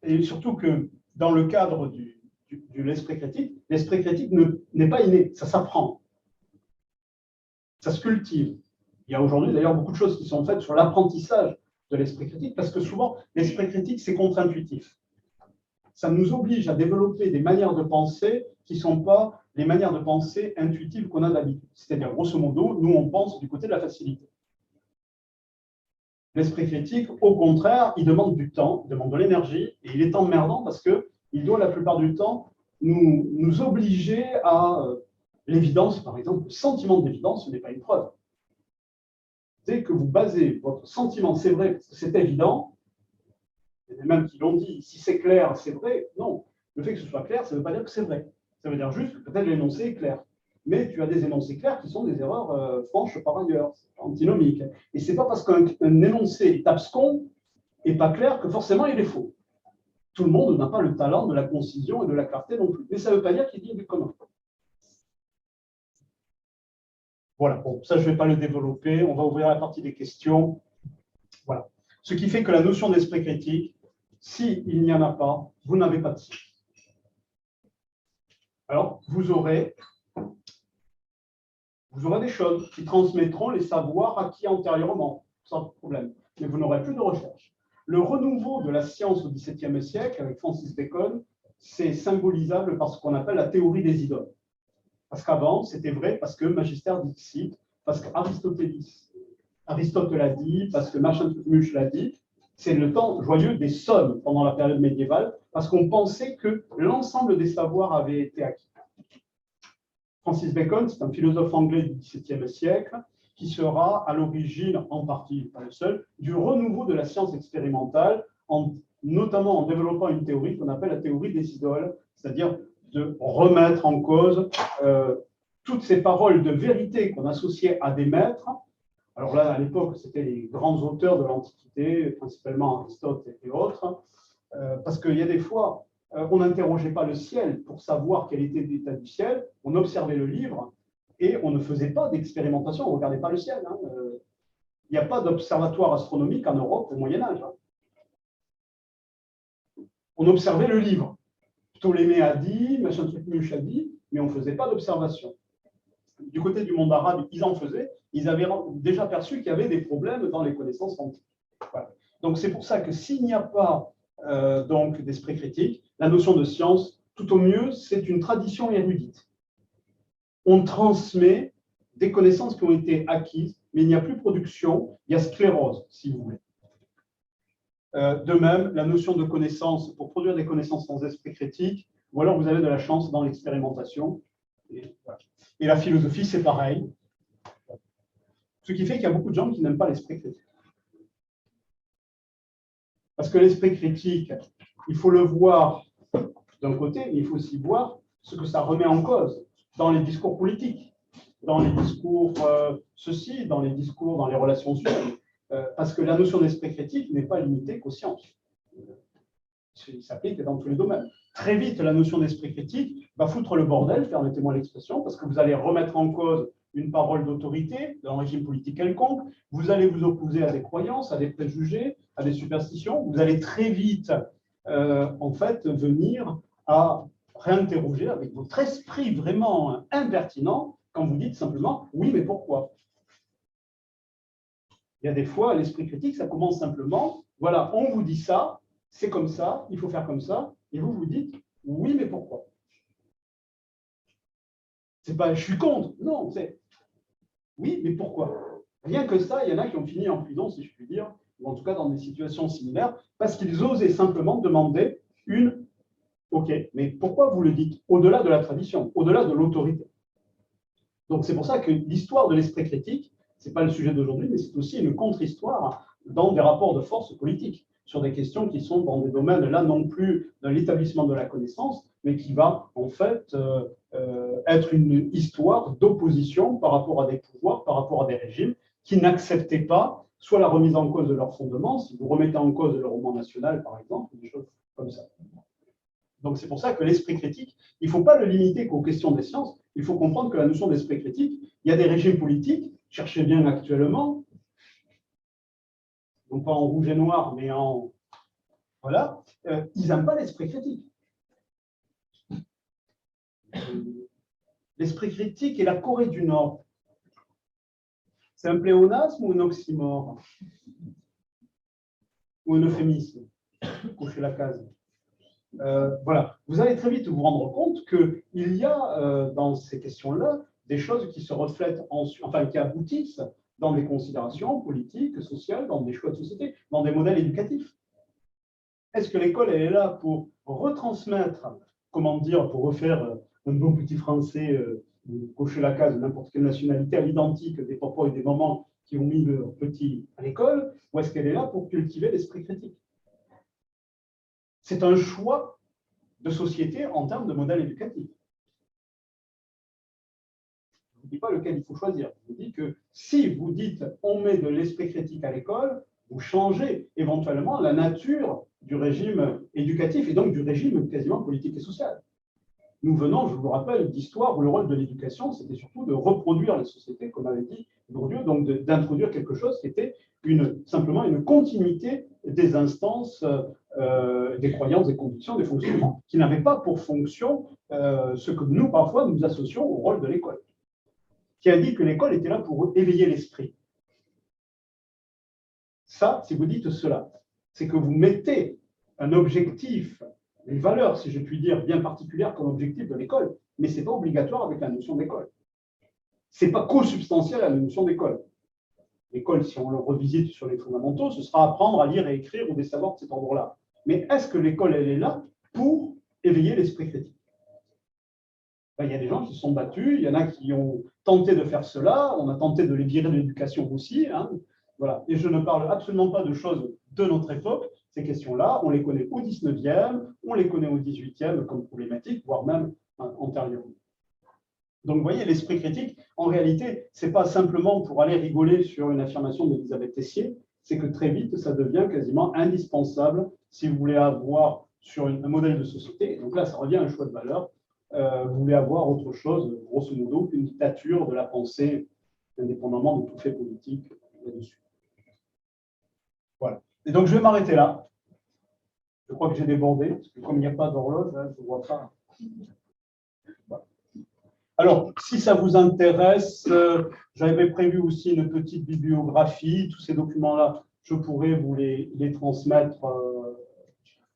Et surtout que dans le cadre de l'esprit critique n'est pas inné, ça s'apprend, ça se cultive. Il y a aujourd'hui d'ailleurs beaucoup de choses qui sont faites sur l'apprentissage de l'esprit critique, parce que souvent, l'esprit critique, c'est contre-intuitif. Ça nous oblige à développer des manières de penser qui ne sont pas les manières de penser intuitives qu'on a d'habitude. C'est-à-dire, grosso modo, nous, on pense du côté de la facilité. L'esprit critique, au contraire, il demande du temps, il demande de l'énergie, et il est emmerdant parce qu'il doit, la plupart du temps, nous obliger à l'évidence, par exemple. Le sentiment d'évidence, ce n'est pas une preuve. Dès que vous basez votre sentiment, c'est vrai, parce que c'est évident, il y en a même qui l'ont dit, si c'est clair, c'est vrai. Non, le fait que ce soit clair, ça ne veut pas dire que c'est vrai. Ça veut dire juste que peut-être l'énoncé est clair. Mais tu as des énoncés clairs qui sont des erreurs franches par ailleurs, antinomiques. Et ce n'est pas parce qu'un énoncé est abscon et pas clair que forcément il est faux. Tout le monde n'a pas le talent de la concision et de la clarté non plus. Mais ça ne veut pas dire qu'il dit du conneries. Voilà, bon, ça je ne vais pas le développer. On va ouvrir la partie des questions. Voilà. Ce qui fait que la notion d'esprit critique, s'il n'y en a pas, vous n'avez pas de science. Alors, vous aurez des choses qui transmettront les savoirs acquis antérieurement, sans problème. Mais vous n'aurez plus de recherche. Le renouveau de la science au XVIIe siècle, avec Francis Bacon, c'est symbolisable par ce qu'on appelle la théorie des idoles. Parce qu'avant, c'était vrai parce que Magister dixit, parce qu'Aristote l'a dit, parce que Machin Tutmuche l'a dit. C'est le temps joyeux des sommes pendant la période médiévale, parce qu'on pensait que l'ensemble des savoirs avaient été acquis. Francis Bacon, c'est un philosophe anglais du XVIIe siècle, qui sera à l'origine, en partie, pas le seul, du renouveau de la science expérimentale, notamment en développant une théorie qu'on appelle la théorie des idoles, c'est-à-dire de remettre en cause toutes ces paroles de vérité qu'on associait à des maîtres. Alors là, à l'époque, c'était les grands auteurs de l'Antiquité, principalement Aristote et autres, parce qu'il y a des fois, on n'interrogeait pas le ciel pour savoir quel était l'état du ciel, on observait le livre et on ne faisait pas d'expérimentation, on ne regardait pas le ciel. Hein. Il n'y a pas d'observatoire astronomique en Europe au Moyen-Âge. Hein. On observait le livre. Ptolémée a dit, machin truc Muche a dit, mais on ne faisait pas d'observation. Du côté du monde arabe, ils en faisaient, ils avaient déjà perçu qu'il y avait des problèmes dans les connaissances antiques. Voilà. Donc c'est pour ça que s'il n'y a pas donc d'esprit critique, la notion de science, tout au mieux, c'est une tradition érudite. On transmet des connaissances qui ont été acquises, mais il n'y a plus production, il y a sclérose, si vous voulez. De même, la notion de connaissance, pour produire des connaissances sans esprit critique, ou alors vous avez de la chance dans l'expérimentation. Et, voilà. Et la philosophie, c'est pareil. Ce qui fait qu'il y a beaucoup de gens qui n'aiment pas l'esprit critique. Parce que l'esprit critique, il faut le voir d'un côté, mais il faut aussi voir ce que ça remet en cause dans les discours politiques, dans les discours ceci, dans les discours, dans les relations humaines. Parce que la notion d'esprit critique n'est pas limitée qu'aux sciences. Il s'applique dans tous les domaines. Très vite, la notion d'esprit critique va foutre le bordel, permettez-moi l'expression, parce que vous allez remettre en cause une parole d'autorité dans un régime politique quelconque, vous allez vous opposer à des croyances, à des préjugés, à des superstitions, vous allez très vite, en fait, venir à réinterroger avec votre esprit vraiment impertinent quand vous dites simplement « oui, mais pourquoi ?» Il y a des fois, l'esprit critique, ça commence simplement « voilà, on vous dit ça, c'est comme ça, il faut faire comme ça », et vous vous dites « oui, mais pourquoi ?» C'est pas « je suis contre », non, c'est « oui, mais pourquoi ?» Rien que ça, il y en a qui ont fini en prison, si je puis dire, ou en tout cas dans des situations similaires, parce qu'ils osaient simplement demander une « ok, mais pourquoi vous le dites ?» au-delà de la tradition, au-delà de l'autorité. Donc c'est pour ça que l'histoire de l'esprit critique, ce n'est pas le sujet d'aujourd'hui, mais c'est aussi une contre-histoire dans des rapports de force politiques, sur des questions qui sont dans des domaines, là non plus de l'établissement de la connaissance, mais qui va en fait être une histoire d'opposition par rapport à des pouvoirs, par rapport à des régimes qui n'acceptaient pas soit la remise en cause de leurs fondements, si vous remettez en cause le roman national par exemple, des choses comme ça. Donc c'est pour ça que l'esprit critique, il ne faut pas le limiter qu'aux questions des sciences, il faut comprendre que la notion d'esprit critique, il y a des régimes politiques, cherchez bien actuellement, non pas en rouge et noir, mais en... Voilà, ils n'aiment pas l'esprit critique. L'esprit critique et la Corée du Nord, c'est un pléonasme ou un oxymore? Ou un euphémisme? Couchez la case. Voilà, vous allez très vite vous rendre compte qu'il y a dans ces questions-là des choses qui se reflètent, enfin qui aboutissent dans des considérations politiques, sociales, dans des choix de société, dans des modèles éducatifs. Est-ce que l'école elle est là pour retransmettre, comment dire, pour refaire un bon petit français, cocher la case de n'importe quelle nationalité à l'identique des papas et des mamans qui ont mis leur petit à l'école, ou est-ce qu'elle est là pour cultiver l'esprit critique? C'est un choix de société en termes de modèle éducatif. Je ne vous dis pas lequel il faut choisir. Je vous dis que si vous dites on met de l'esprit critique à l'école, vous changez éventuellement la nature du régime éducatif et donc du régime quasiment politique et social. Nous venons, je vous rappelle, d'histoire où le rôle de l'éducation, c'était surtout de reproduire la société, comme avait dit Bourdieu, donc d'introduire quelque chose qui était simplement une continuité des instances, des croyances, des convictions, des fonctionnements, qui n'avaient pas pour fonction ce que nous, parfois, nous associons au rôle de l'école, qui a dit que l'école était là pour éveiller l'esprit. Ça, si vous dites cela, c'est que vous mettez un objectif, une valeur, si je puis dire, bien particulière comme objectif de l'école, mais ce n'est pas obligatoire avec la notion d'école. Ce n'est pas co-substantiel à la notion d'école. L'école, si on le revisite sur les fondamentaux, ce sera apprendre à lire et écrire ou des savoirs de cet ordre-là. Mais est-ce que l'école, elle est là pour éveiller l'esprit critique? Ben, il y a des gens qui se sont battus, il y en a qui ont tenté de faire cela, on a tenté de les virer de l'éducation aussi. Hein. Voilà. Et je ne parle absolument pas de choses de notre époque. Ces questions-là, on les connaît au 19e, on les connaît au 18e comme problématique, voire même antérieurement. Donc, vous voyez, l'esprit critique, en réalité, ce n'est pas simplement pour aller rigoler sur une affirmation d'Elisabeth Tessier, c'est que très vite, ça devient quasiment indispensable si vous voulez avoir sur un modèle de société. Donc là, ça revient à un choix de valeur. Vous voulez avoir autre chose, grosso modo, qu'une dictature de la pensée, indépendamment de tout fait politique là-dessus. Voilà. Et donc, je vais m'arrêter là. Je crois que j'ai débordé, parce que comme il n'y a pas d'horloge, hein, je ne vois pas. Voilà. Alors, si ça vous intéresse, j'avais prévu aussi une petite bibliographie. Tous ces documents-là, je pourrais vous les transmettre.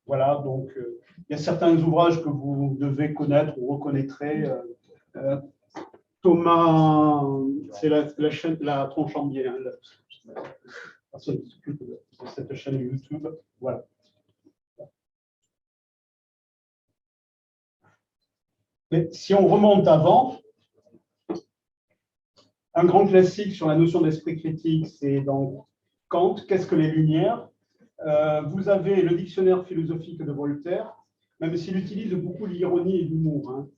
Voilà, donc il y a certains ouvrages que vous devez connaître ou reconnaîtrez. Thomas, c'est la chaîne, la Tronchambier, hein, la personne qui s'occupe de cette chaîne YouTube. Voilà. Mais si on remonte avant, un grand classique sur la notion d'esprit critique, c'est dans Kant, qu'est-ce que les Lumières? Vous avez le dictionnaire philosophique de Voltaire, même s'il utilise beaucoup l'ironie et l'humour, hein,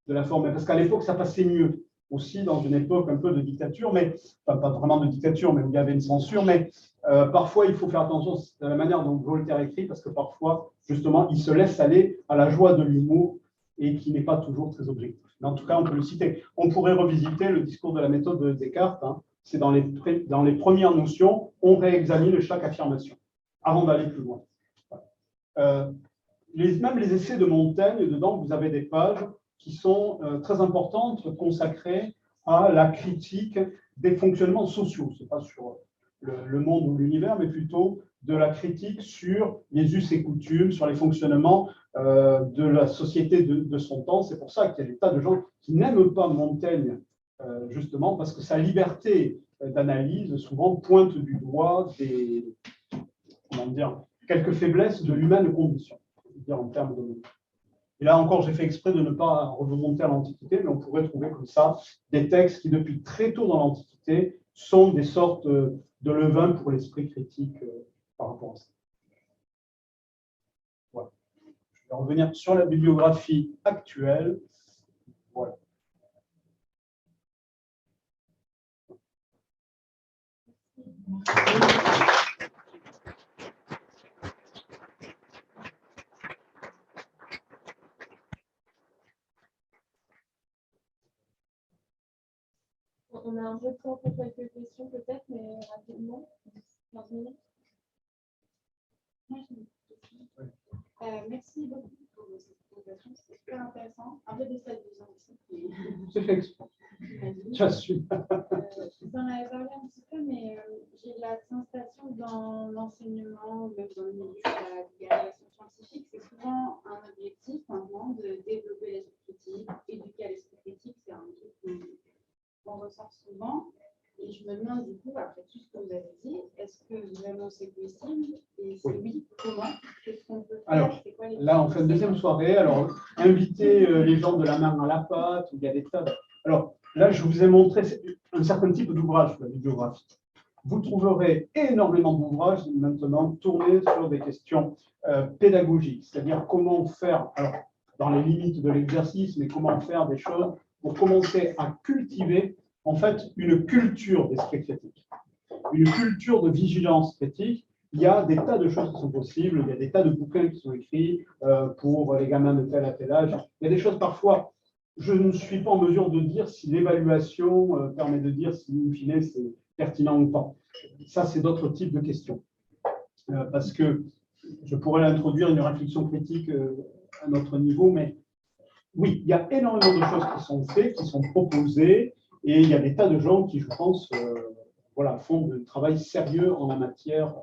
de la forme, parce qu'à l'époque, ça passait mieux, aussi dans une époque un peu de dictature, mais enfin, pas vraiment de dictature, mais où il y avait une censure, mais parfois, il faut faire attention à la manière dont Voltaire écrit, parce que parfois, justement, il se laisse aller à la joie de l'humour et qui n'est pas toujours très objectif. Mais en tout cas, on peut le citer. On pourrait revisiter le discours de la méthode de Descartes. Hein. C'est dans les premières notions, on réexamine chaque affirmation avant d'aller plus loin. Même les essais de Montaigne, dedans, vous avez des pages qui sont très importantes, consacrées à la critique des fonctionnements sociaux. Ce n'est pas sur le monde ou l'univers, mais plutôt de la critique sur les us et coutumes, sur les fonctionnements de la société de son temps. C'est pour ça qu'il y a des tas de gens qui n'aiment pas Montaigne, justement, parce que sa liberté d'analyse, souvent, pointe du doigt quelques faiblesses de l'humaine condition, en termes de... Et là encore, j'ai fait exprès de ne pas remonter à l'Antiquité, mais on pourrait trouver comme ça des textes qui, depuis très tôt dans l'Antiquité, sont des sortes de levain pour l'esprit critique par rapport à ça. Voilà. Je vais revenir sur la bibliographie actuelle. Voilà. On a un peu de temps pour quelques questions peut-être, mais rapidement, 15 minutes. Moi, j'ai une question. Merci beaucoup pour cette présentation, c'était super intéressant. Un peu déstabilisant aussi. C'est fait exprès. J'assume. Vous en avez parlé un petit peu, mais j'ai la sensation dans l'enseignement, même dans le milieu de la vulgarisation scientifique, c'est souvent un objectif maintenant de développer l'esprit critique, éduquer à l'esprit critique, c'est un truc qu'on ressort souvent. Et je me demande du coup, après tout ce que vous avez dit, est-ce que vraiment c'est possible? Et si oui, comment? Qu'est-ce qu'on peut faire? Alors, là, on fait une deuxième soirée. Alors, inviter les gens de la main à la pâte, il y a des tas de... Alors, là, je vous ai montré un certain type d'ouvrage, la bibliographie. Vous trouverez énormément d'ouvrages maintenant tournés sur des questions pédagogiques, c'est-à-dire comment faire, alors, dans les limites de l'exercice, mais comment faire des choses pour commencer à cultiver en fait une culture d'esprit critique, une culture de vigilance critique. Il y a des tas de choses qui sont possibles, il y a des tas de bouquins qui sont écrits pour les gamins de tel à tel âge. Il y a des choses parfois, je ne suis pas en mesure de dire si l'évaluation permet de dire si, in fine, c'est pertinent ou pas. Ça, c'est d'autres types de questions. Parce que je pourrais introduire une réflexion critique à notre niveau, mais oui, il y a énormément de choses qui sont faites, qui sont proposées, et il y a des tas de gens qui, je pense, voilà, font du travail sérieux en la matière.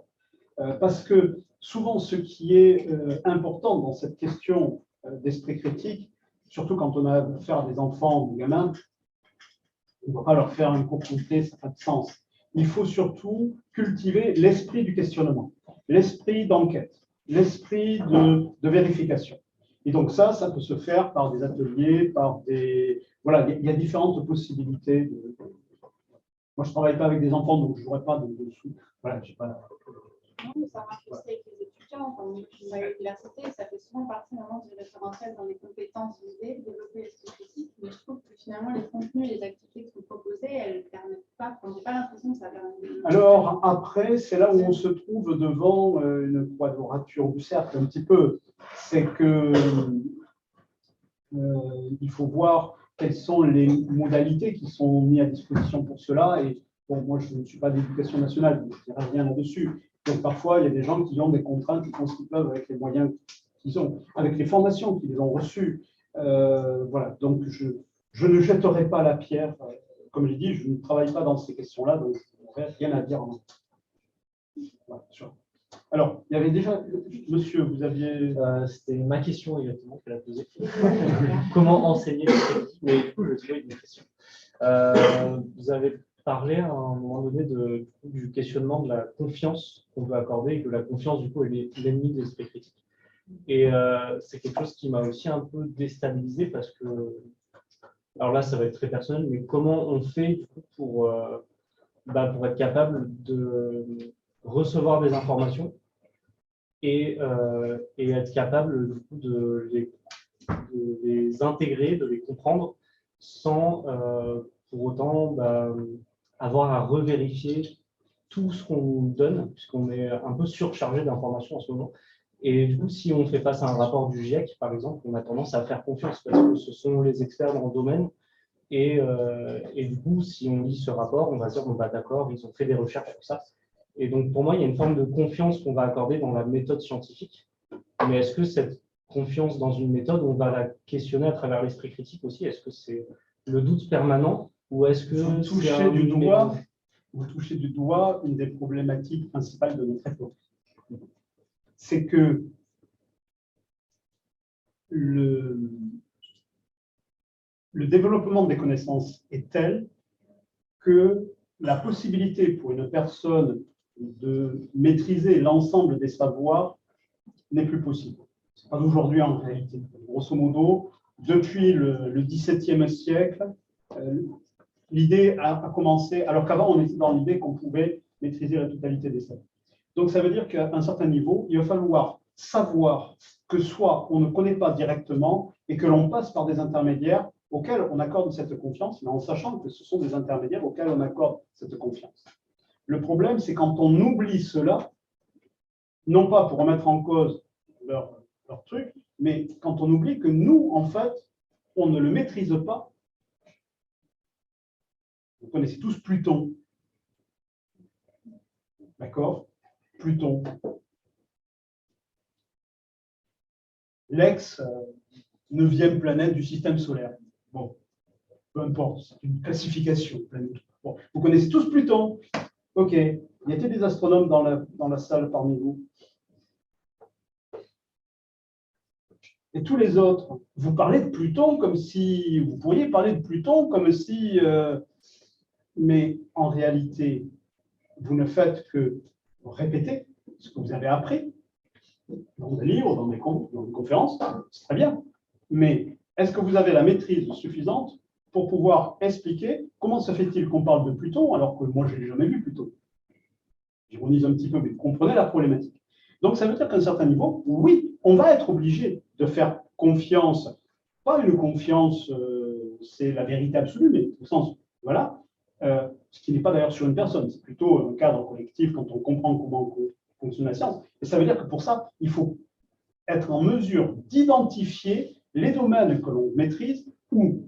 Parce que souvent, ce qui est important dans cette question d'esprit critique, surtout quand on a affaire à des enfants ou des gamins, on ne va pas leur faire une cours complet, ça n'a pas de sens. Il faut surtout cultiver l'esprit du questionnement, l'esprit d'enquête, l'esprit de vérification. Et donc ça peut se faire par des ateliers, par des... Voilà, il y a différentes possibilités. Moi, je ne travaille pas avec des enfants, donc je n'aurai pas de sous. Voilà, j'ai pas... Non, mais ça marche aussi avec les étudiants. Quand on étudie à l'université, ça fait souvent partie vraiment du référentiel dans les compétences visées, développer l'esprit critique. Mais je trouve que finalement, les contenus et les activités qui sont proposées, elles ne permettent pas, je n'ai pas l'impression que ça permet. Alors, après, c'est là où on se trouve devant une quadrature du cercle, un petit peu. C'est que il faut voir quelles sont les modalités qui sont mises à disposition pour cela. Et bon, moi, je ne suis pas d'éducation nationale, donc je ne dirai rien là-dessus. Donc parfois, il y a des gens qui ont des contraintes, qui font ce qu'ils peuvent avec les moyens qu'ils ont, avec les formations qu'ils ont reçues. Voilà, donc je ne jetterai pas la pierre. Comme je dis, je ne travaille pas dans ces questions-là, donc je n'aurai rien à dire. Voilà, sûr. Alors, il y avait déjà, monsieur, vous aviez… C'était ma question exactement qu'elle a posée. Comment enseigner les critiques? Mais du coup, je trouvais une question. Vous avez parlé à un moment donné du questionnement de la confiance qu'on peut accorder et que la confiance, du coup, est l'ennemi de l'esprit critique. Et c'est quelque chose qui m'a aussi un peu déstabilisé parce que, alors là, ça va être très personnel, mais comment on fait du coup, pour être capable de recevoir des informations et être capable du coup, de les intégrer, de les comprendre sans pour autant avoir à revérifier tout ce qu'on nous donne, puisqu'on est un peu surchargé d'informations en ce moment. Et du coup, si on fait face à un rapport du GIEC, par exemple, on a tendance à faire confiance parce que ce sont les experts dans le domaine. Et du coup, si on lit ce rapport, on va se dire, bon, d'accord, ils ont fait des recherches sur ça. Et donc, pour moi, il y a une forme de confiance qu'on va accorder dans la méthode scientifique. Mais est-ce que cette confiance dans une méthode, on va la questionner à travers l'esprit critique aussi? Est-ce que c'est le doute permanent ou est-ce que vous touchez du doigt une des problématiques principales de notre époque? C'est que le développement des connaissances est tel que la possibilité pour une personne de maîtriser l'ensemble des savoirs n'est plus possible. Ce n'est pas d'aujourd'hui en réalité. Grosso modo, depuis le XVIIe siècle, l'idée a commencé, alors qu'avant on était dans l'idée qu'on pouvait maîtriser la totalité des savoirs. Donc ça veut dire qu'à un certain niveau, il va falloir savoir que soit on ne connaît pas directement et que l'on passe par des intermédiaires auxquels on accorde cette confiance, mais en sachant que ce sont des intermédiaires auxquels on accorde cette confiance. Le problème, c'est quand on oublie cela, non pas pour remettre en cause leur truc, mais quand on oublie que nous, en fait, on ne le maîtrise pas. Vous connaissez tous Pluton. D'accord? Pluton. L'ex-9e planète du système solaire. Bon, peu importe, c'est une classification. Bon, vous connaissez tous Pluton. OK. Y a-t-il des astronomes dans la salle parmi vous? Et tous les autres, vous parlez de Pluton comme si, vous pourriez parler de Pluton comme si, mais en réalité, vous ne faites que répéter ce que vous avez appris dans des livres, dans des conférences, c'est très bien. Mais est-ce que vous avez la maîtrise suffisante pour pouvoir expliquer comment se fait-il qu'on parle de Pluton alors que moi, je n'ai jamais vu Pluton? J'ironise un petit peu, mais vous comprenez la problématique. Donc, ça veut dire qu'à un certain niveau, oui, on va être obligé de faire confiance, pas une confiance, c'est la vérité absolue, mais au sens, voilà, ce qui n'est pas d'ailleurs sur une personne, c'est plutôt un cadre collectif quand on comprend comment fonctionne la science. Et ça veut dire que pour ça, il faut être en mesure d'identifier les domaines que l'on maîtrise où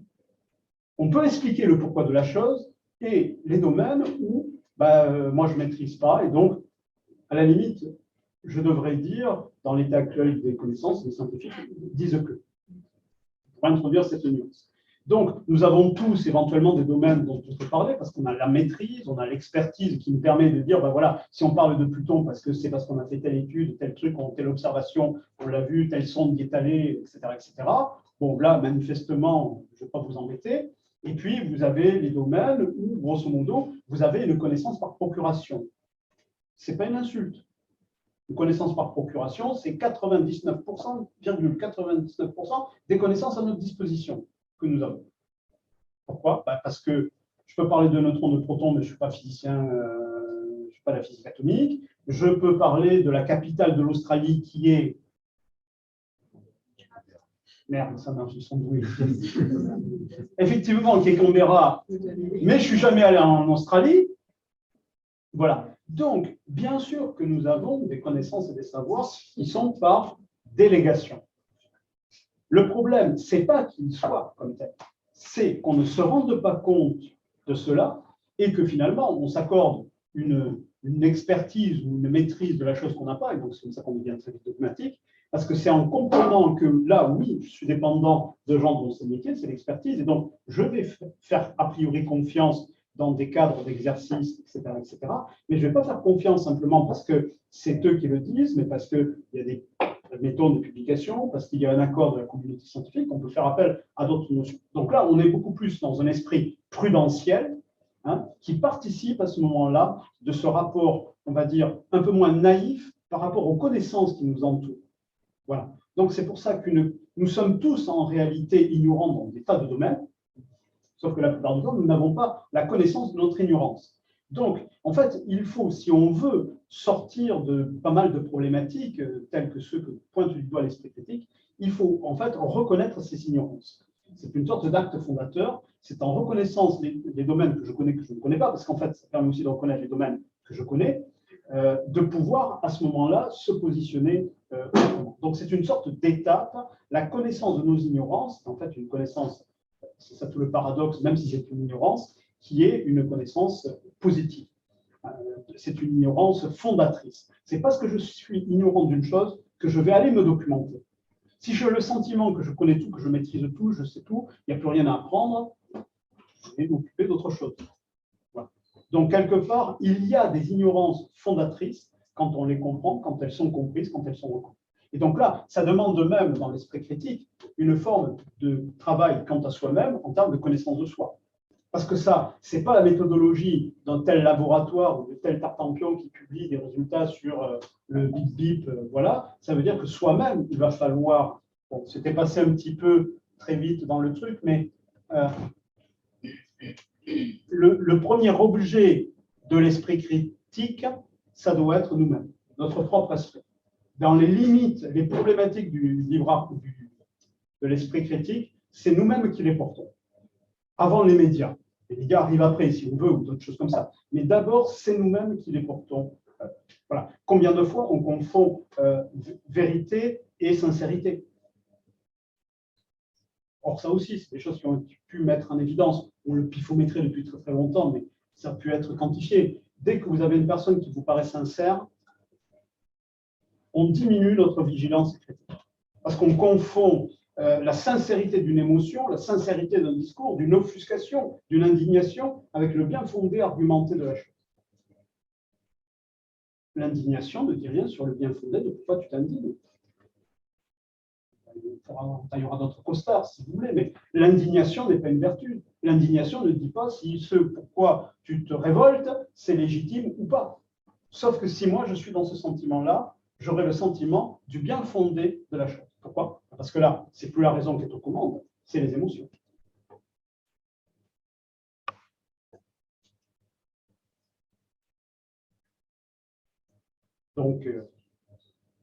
on peut expliquer le pourquoi de la chose et les domaines où moi je ne maîtrise pas et donc, à la limite, je devrais dire, dans l'état actuel des connaissances, les scientifiques disent que, pour introduire cette nuance. Donc, nous avons tous éventuellement des domaines dont on peut parler parce qu'on a la maîtrise, on a l'expertise qui nous permet de dire, voilà, si on parle de Pluton parce que c'est parce qu'on a fait telle étude, tel truc, telle observation, on l'a vu, telle sonde y est allée, etc., etc. Bon, là, manifestement, je ne vais pas vous embêter. Et puis, vous avez les domaines où, grosso modo, vous avez une connaissance par procuration. Ce n'est pas une insulte. Une connaissance par procuration, c'est 99,99% des connaissances à notre disposition que nous avons. Pourquoi? Parce que je peux parler de neutrons, de protons, mais je ne suis pas physicien, je ne suis pas la physique atomique. Je peux parler de la capitale de l'Australie qui est… Merde, ça marche, ils sont doués. Effectivement, qui est Canberra, mais je ne suis jamais allé en Australie. Voilà. Donc, bien sûr que nous avons des connaissances et des savoirs qui sont par délégation. Le problème, ce n'est pas qu'ils soient comme tels, c'est qu'on ne se rende pas compte de cela et que finalement, on s'accorde une une expertise ou une maîtrise de la chose qu'on n'a pas, et donc c'est comme ça qu'on devient très vite dogmatique, parce que c'est en comprenant que là, oui, je suis dépendant de gens dont c'est le métier, c'est l'expertise, et donc je vais faire a priori confiance dans des cadres d'exercice, etc., mais je ne vais pas faire confiance simplement parce que c'est eux qui le disent, mais parce qu'il y a des méthodes de publication, parce qu'il y a un accord de la communauté scientifique, on peut faire appel à d'autres notions. Donc là, on est beaucoup plus dans un esprit prudentiel, hein, qui participe à ce moment-là de ce rapport, on va dire, un peu moins naïf par rapport aux connaissances qui nous entourent. Voilà. Donc c'est pour ça que nous sommes tous en réalité ignorants dans des tas de domaines, sauf que la plupart du temps, nous n'avons pas la connaissance de notre ignorance. Donc, en fait, il faut, si on veut sortir de pas mal de problématiques, telles que ceux que pointe du doigt l'esprit critique, il faut en fait reconnaître ces ignorances. C'est une sorte d'acte fondateur, c'est en reconnaissance des domaines que je connais, que je ne connais pas, parce qu'en fait, ça permet aussi de reconnaître les domaines que je connais, de pouvoir à ce moment-là se positionner autrement. Donc, c'est une sorte d'étape. La connaissance de nos ignorances, en fait, une connaissance, c'est ça tout le paradoxe, même si c'est une ignorance, qui est une connaissance positive. C'est une ignorance fondatrice. C'est parce que je suis ignorant d'une chose que je vais aller me documenter. Si j'ai le sentiment que je connais tout, que je maîtrise tout, je sais tout, il n'y a plus rien à apprendre, je vais m'occuper d'autre chose. Voilà. Donc, quelque part, il y a des ignorances fondatrices quand on les comprend, quand elles sont comprises, quand elles sont reconnues. Et donc là, ça demande de même, dans l'esprit critique, une forme de travail quant à soi-même en termes de connaissance de soi. Parce que ça, ce n'est pas la méthodologie d'un tel laboratoire ou de tel Tartampion qui publie des résultats sur le bip-bip, voilà. Ça veut dire que soi-même, il va falloir... Bon, c'était passé un petit peu très vite dans le truc, mais le premier objet de l'esprit critique, ça doit être nous-mêmes, notre propre esprit. Dans les limites, les problématiques du livre de l'esprit critique, c'est nous-mêmes qui les portons, avant les médias. Les médias arrivent après, si on veut, ou d'autres choses comme ça. Mais d'abord, c'est nous-mêmes qui les portons. Voilà. Combien de fois on confond vérité et sincérité? Or, ça aussi, c'est des choses qui ont pu mettre en évidence. On le pifométrait depuis très, très longtemps, mais ça a pu être quantifié. Dès que vous avez une personne qui vous paraît sincère, on diminue notre vigilance critique. Parce qu'on confond la sincérité d'une émotion, la sincérité d'un discours, d'une offuscation, d'une indignation, avec le bien fondé argumenté de la chose. L'indignation ne dit rien sur le bien fondé de pourquoi tu t'indignes. Il y aura d'autres costards, si vous voulez, mais l'indignation n'est pas une vertu. L'indignation ne dit pas si ce pourquoi tu te révoltes, c'est légitime ou pas. Sauf que si moi, je suis dans ce sentiment-là, j'aurai le sentiment du bien fondé de la chose. Pourquoi? Parce que là, c'est plus la raison qui est aux commandes, c'est les émotions. Donc,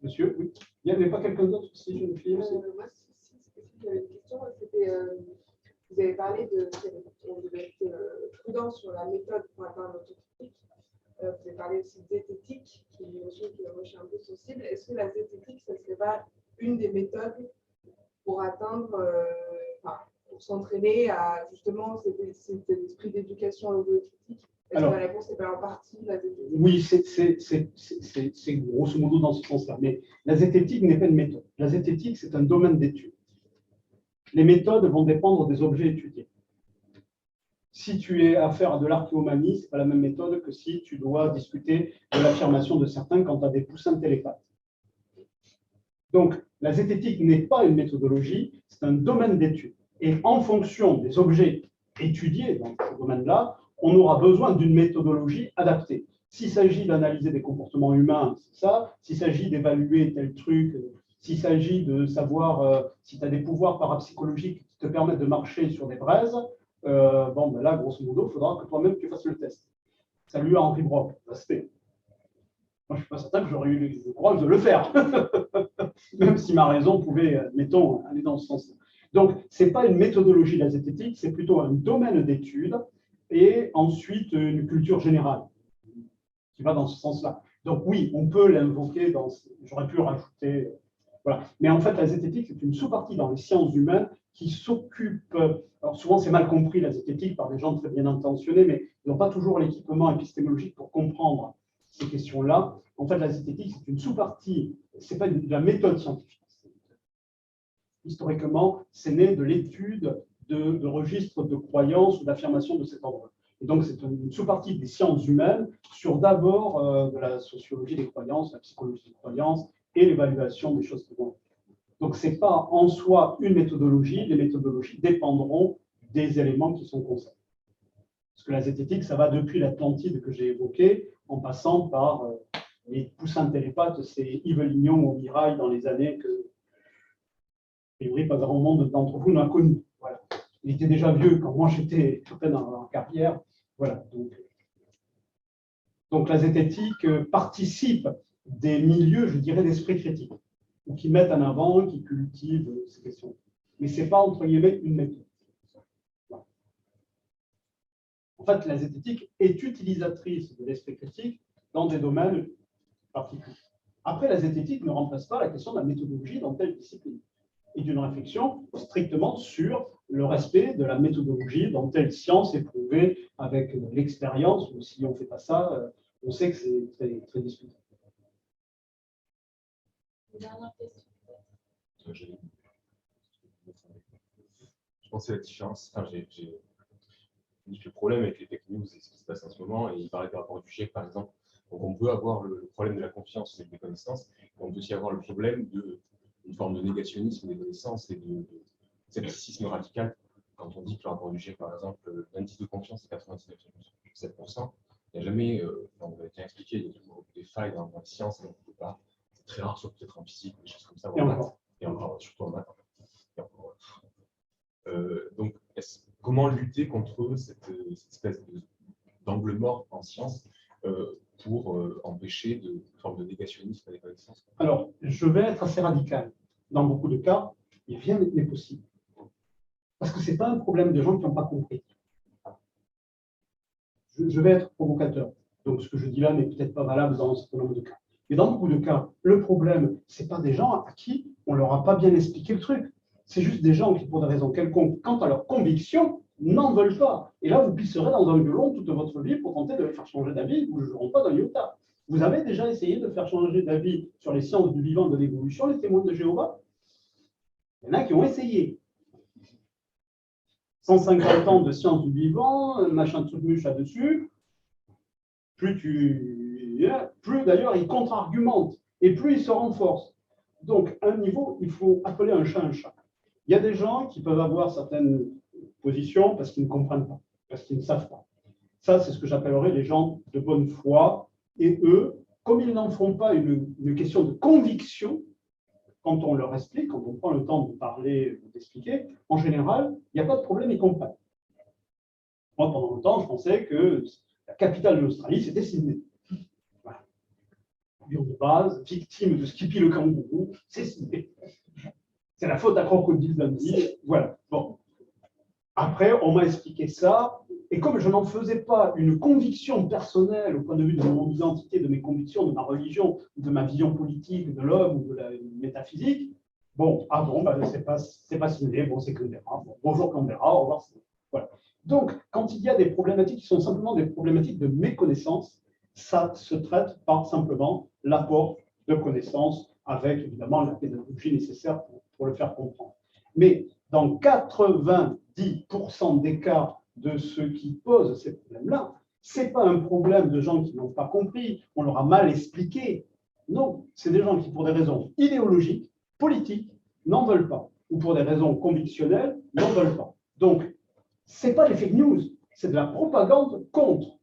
monsieur, oui. Il n'y avait pas quelqu'un d'autre si je me fie aussi. Moi, si j'avais une question, c'était, vous avez parlé qu'on devait être prudent sur la méthode pour atteindre l'autocritique. Vous avez parlé aussi de zététique, qui est une notion qui moi, je suis un peu sensible. Est-ce que la zététique, ça ne serait pas une des méthodes pour atteindre, pour s'entraîner à justement cet esprit d'éducation à l'autocritique? Est-ce que la réponse n'est pas en partie la zététique? Oui, c'est grosso modo dans ce sens-là. Mais la zététique n'est pas une méthode. La zététique, c'est un domaine d'étude. Les méthodes vont dépendre des objets étudiés. Si tu es affaire à de l'archéomanie, ce n'est pas la même méthode que si tu dois discuter de l'affirmation de certains quand tu as des poussins télépathes. Donc, la zététique n'est pas une méthodologie, c'est un domaine d'étude. Et en fonction des objets étudiés dans ce domaine-là, on aura besoin d'une méthodologie adaptée. S'il s'agit d'analyser des comportements humains, c'est ça. S'il s'agit d'évaluer tel truc, s'il s'agit de savoir si tu as des pouvoirs parapsychologiques qui te permettent de marcher sur des braises, bon, ben là, grosso modo, il faudra que toi-même tu fasses le test. Salut à Henri Brock, respect. Moi, je ne suis pas certain que j'aurais eu le courage de le faire, même si ma raison pouvait, mettons, aller dans ce sens-là. Donc, ce n'est pas une méthodologie de la zététique, c'est plutôt un domaine d'étude et ensuite une culture générale qui va dans ce sens-là. Donc oui, on peut l'invoquer, j'aurais pu rajouter, voilà. Mais en fait, la zététique, c'est une sous-partie dans les sciences humaines qui s'occupe, alors souvent c'est mal compris la zététique par des gens très bien intentionnés, mais ils n'ont pas toujours l'équipement épistémologique pour comprendre ces questions-là. En fait, la zététique, c'est une sous-partie, ce n'est pas de la méthode scientifique. Historiquement, c'est né de l'étude de registres de croyances ou d'affirmations de cet ordre. Et donc, c'est une sous-partie des sciences humaines sur d'abord de la sociologie des croyances, la psychologie des croyances et l'évaluation des choses qui vont. Donc, ce n'est pas en soi une méthodologie. Les méthodologies dépendront des éléments qui sont concernés. Parce que la zététique, ça va depuis l'Atlantide que j'ai évoquée, en passant par les poussins télépathes, c'est Yves Lignon au Mirail dans les années que, a priori, pas grand monde d'entre vous n'a connu. Voilà. Il était déjà vieux quand moi j'étais dans la carrière. Voilà. Donc la zététique participe des milieux, je dirais, d'esprit critique, ou qui mettent en avant, qui cultivent ces questions. Mais ce n'est pas, entre guillemets, une méthode. Voilà. En fait, la zététique est utilisatrice de l'esprit critique dans des domaines particuliers. Après, la zététique ne remplace pas la question de la méthodologie dans telle discipline et d'une réflexion strictement sur le respect de la méthodologie dans telle science éprouvée avec l'expérience, ou si on ne fait pas ça, on sait que c'est très, très discutable. Une dernière question. Je pensais à la différence. Enfin, j'ai le problème avec les fake news et ce qui se passe en ce moment, et il parlait par rapport du GIEC, par exemple. Donc, on peut avoir le problème de la confiance et des connaissances, mais on peut aussi avoir le problème d'une forme de négationnisme des connaissances et de scepticisme radical. Quand on dit que le rapport du GIEC, par exemple, l'indice de confiance est 99,7%, il n'y a jamais, on va bien expliquer, il y a toujours des failles dans la science, et on ne peut pas. C'est très rare, sauf peut-être en physique, des choses comme ça. Et encore, surtout en maths. Donc, comment lutter contre cette espèce d'angle mort en science pour empêcher une forme de négationnisme des connaissances? Alors, je vais être assez radical. Dans beaucoup de cas, rien n'est possible. Parce que ce n'est pas un problème de gens qui n'ont pas compris. Je vais être provocateur. Donc, ce que je dis là n'est peut-être pas valable dans un certain nombre de cas. Mais dans beaucoup de cas, le problème, ce n'est pas des gens à qui on ne leur a pas bien expliqué le truc. C'est juste des gens qui, pour des raisons quelconques, quant à leur conviction, n'en veulent pas. Et là, vous pisserez dans un violon toute votre vie pour tenter de les faire changer d'avis. Vous ne jouerez pas d'un iota. Vous avez déjà essayé de faire changer d'avis sur les sciences du vivant et de l'évolution, les témoins de Jéhovah? Il y en a qui ont essayé. 150 ans de sciences du vivant, machin truc muche là-dessus. Plus d'ailleurs ils contre-argumentent et plus ils se renforcent. Donc, à un niveau, il faut appeler un chat un chat. Il y a des gens qui peuvent avoir certaines positions parce qu'ils ne comprennent pas, parce qu'ils ne savent pas. Ça, c'est ce que j'appellerais les gens de bonne foi. Et eux, comme ils n'en font pas une question de conviction, quand on leur explique, quand on prend le temps de parler, d'expliquer, en général, il n'y a pas de problème, ils comprennent. Moi, pendant longtemps, je pensais que la capitale de l'Australie, c'était Sydney. Voilà. Lion de base, victime de Skippy le kangourou, c'est Sydney. C'est la faute à Crocodile Dundee. Voilà. Bon. Après, on m'a expliqué ça, et comme je n'en faisais pas une conviction personnelle au point de vue de mon identité, de mes convictions, de ma religion, de ma vision politique de l'homme ou de la métaphysique, bon, c'est pas Sydney, bon, c'est Canberra. Bon, bonjour Canberra, au revoir. Voilà. Donc, quand il y a des problématiques qui sont simplement des problématiques de méconnaissance, ça se traite par simplement l'apport de connaissances avec évidemment la pédagogie nécessaire pour le faire comprendre. Mais dans 90% des cas de ceux qui posent ces problèmes-là, ce n'est pas un problème de gens qui n'ont pas compris, on leur a mal expliqué. Non, c'est des gens qui, pour des raisons idéologiques, politiques, n'en veulent pas, ou pour des raisons convictionnelles, n'en veulent pas. Donc, ce n'est pas des fake news, c'est de la propagande contre.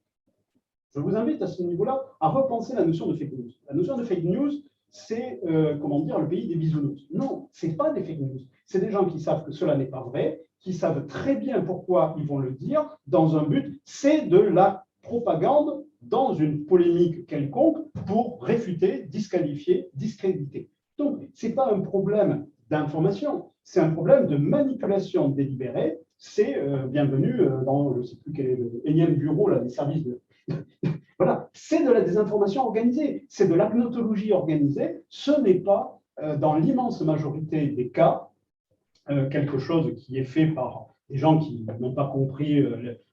Je vous invite à ce niveau-là à repenser la notion de fake news. La notion de fake news, c'est, le pays des bisounours. Non, ce n'est pas des fake news. C'est des gens qui savent que cela n'est pas vrai, qui savent très bien pourquoi ils vont le dire, dans un but, c'est de la propagande dans une polémique quelconque pour réfuter, disqualifier, discréditer. Donc, ce n'est pas un problème d'information, c'est un problème de manipulation délibérée. C'est bienvenue dans, je ne sais plus quel est le énième bureau là, des services de... Voilà, c'est de la désinformation organisée, c'est de l'agnotologie organisée, ce n'est pas, dans l'immense majorité des cas, quelque chose qui est fait par des gens qui n'ont pas compris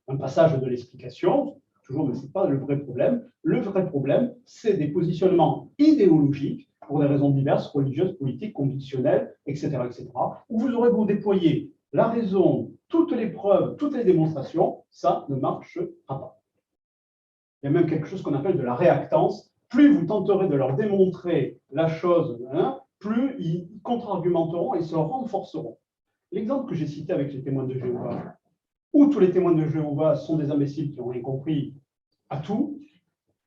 un passage de l'explication. toujours, mais ce n'est pas le vrai problème. Le vrai problème, c'est des positionnements idéologiques pour des raisons diverses, religieuses, politiques, convictionnelles, etc., etc., où vous aurez beau déployer la raison, toutes les preuves, toutes les démonstrations, ça ne marchera pas. Il y a même quelque chose qu'on appelle de la réactance. Plus vous tenterez de leur démontrer la chose, hein, plus ils contre-argumenteront et se renforceront. L'exemple que j'ai cité avec les témoins de Jéhovah, où tous les témoins de Jéhovah sont des imbéciles qui n'ont rien compris à tout,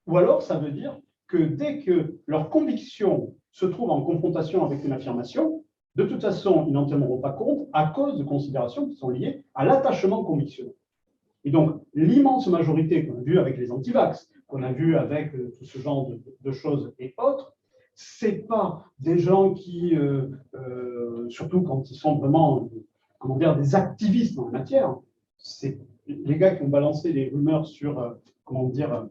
ou alors ça veut dire que dès que leur conviction se trouve en confrontation avec une affirmation, de toute façon, ils n'en tiendront pas compte à cause de considérations qui sont liées à l'attachement convictionnel. Et donc, l'immense majorité qu'on a vu avec les antivax, qu'on a vu avec tout ce genre de choses et autres, ce n'est pas des gens qui, surtout quand ils sont vraiment, comment dire, des activistes dans la matière, c'est les gars qui ont balancé les rumeurs sur, comment dire,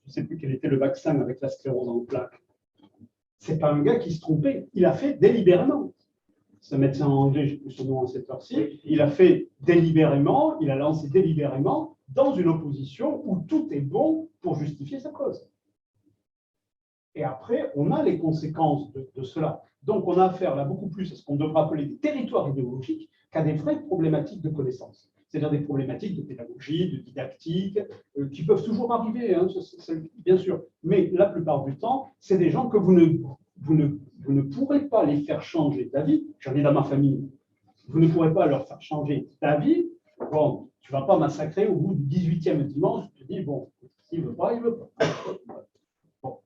je ne sais plus quel était le vaccin avec la sclérose en plaques. Ce n'est pas un gars qui se trompait, il a fait délibérément. C'est un médecin anglais, je n'ai plus son nom à cette heure-ci, il a fait délibérément, il a lancé délibérément dans une opposition où tout est bon pour justifier sa cause. Et après, on a les conséquences de cela. Donc, on a affaire là beaucoup plus à ce qu'on devrait appeler des territoires idéologiques qu'à des vraies problématiques de connaissance. C'est-à-dire des problématiques de pédagogie, de didactique, qui peuvent toujours arriver, hein, bien sûr. Mais la plupart du temps, c'est des gens que vous ne pourrez pas les faire changer d'avis. J'en ai dans ma famille. Vous ne pourrez pas leur faire changer d'avis. Bon, tu ne vas pas massacrer au bout du 18e dimanche. Tu te dis, bon, s'il ne veut pas, il ne veut pas. Bon.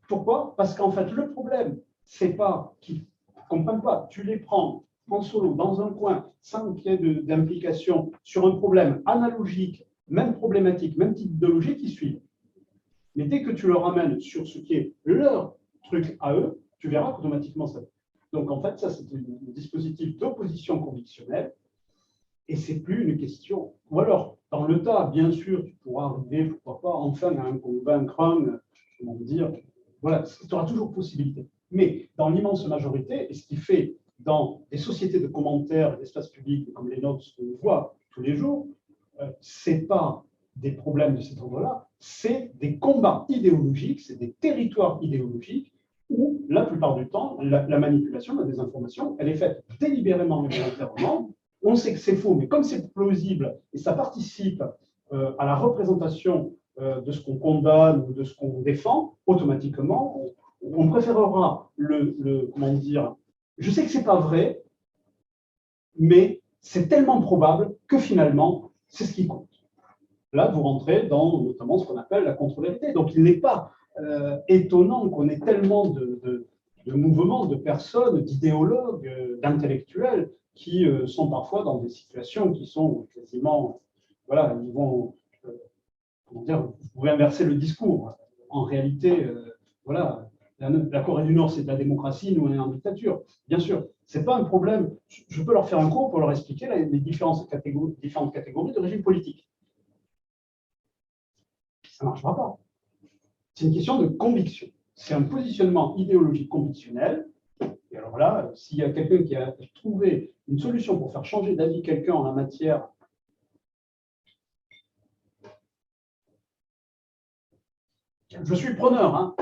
Pourquoi? Parce qu'en fait, le problème, c'est pas qu'ils ne comprennent pas. Tu les prends en solo, dans un coin, sans qu'il y ait d'implication sur un problème analogique, même problématique, même type d'idéologie, qui suivent. Mais dès que tu le ramènes sur ce qui est leur truc à eux, tu verras qu'automatiquement ça. Donc en fait, ça, c'est un dispositif d'opposition convictionnelle et c'est plus une question. Ou alors, dans le tas, bien sûr, tu pourras arriver, pourquoi pas, enfin à un convaincre, comment dire, voilà, tu auras toujours possibilité. Mais dans l'immense majorité, et ce qui fait dans des sociétés de commentaires, d'espaces publics comme les nôtres, ce qu'on voit tous les jours, ce n'est pas des problèmes de cet ordre-là, c'est des combats idéologiques, c'est des territoires idéologiques où, la plupart du temps, la manipulation, la désinformation, elle est faite délibérément et volontairement. On sait que c'est faux, mais comme c'est plausible et ça participe à la représentation de ce qu'on condamne ou de ce qu'on défend, automatiquement, on préférera comment dire, je sais que ce n'est pas vrai, mais c'est tellement probable que finalement, c'est ce qui compte. Là, vous rentrez dans notamment ce qu'on appelle la contre-vérité. Donc, il n'est pas étonnant qu'on ait tellement de mouvements, de personnes, d'idéologues, d'intellectuels qui sont parfois dans des situations qui sont quasiment, voilà, ils vont, comment dire, vous pouvez inverser le discours. En réalité, voilà, la Corée du Nord, c'est de la démocratie, nous, on est en dictature. Bien sûr, ce n'est pas un problème. Je peux leur faire un cours pour leur expliquer les différentes catégories de régime politique. Ça ne marchera pas. C'est une question de conviction. C'est un positionnement idéologique convictionnel. Et alors là, s'il y a quelqu'un qui a trouvé une solution pour faire changer d'avis quelqu'un en la matière, je suis preneur. Hein.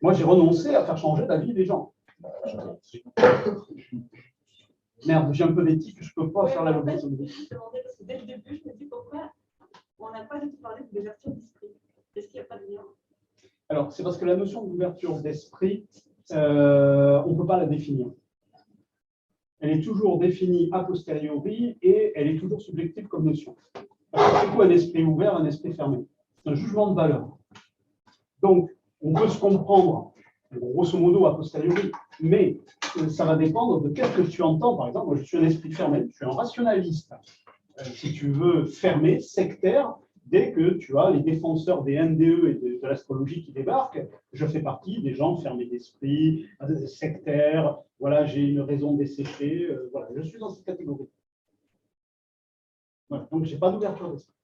Moi, j'ai renoncé à faire changer d'avis des gens. Merde, j'ai un peu d'éthique, je ne peux pas faire la lobby. Je me demandais, parce que dès le début, je me dis pourquoi on n'a pas du tout parlé d'ouverture d'esprit. Est-ce qu'il n'y a pas de lien? Alors, c'est parce que la notion d'ouverture d'esprit, on ne peut pas la définir. Elle est toujours définie a posteriori et elle est toujours subjective comme notion. C'est quoi un esprit ouvert, un esprit fermé? C'est un jugement de valeur. Donc, on peut se comprendre, grosso modo, a posteriori, mais ça va dépendre de qu'est-ce que tu entends. Par exemple, moi, je suis un esprit fermé, je suis un rationaliste. Si tu veux, fermé, sectaire, dès que tu as les défenseurs des NDE et de l'astrologie qui débarquent, je fais partie des gens fermés d'esprit, sectaires, voilà, j'ai une raison desséchée, voilà, je suis dans cette catégorie. Voilà, donc je n'ai pas d'ouverture d'esprit.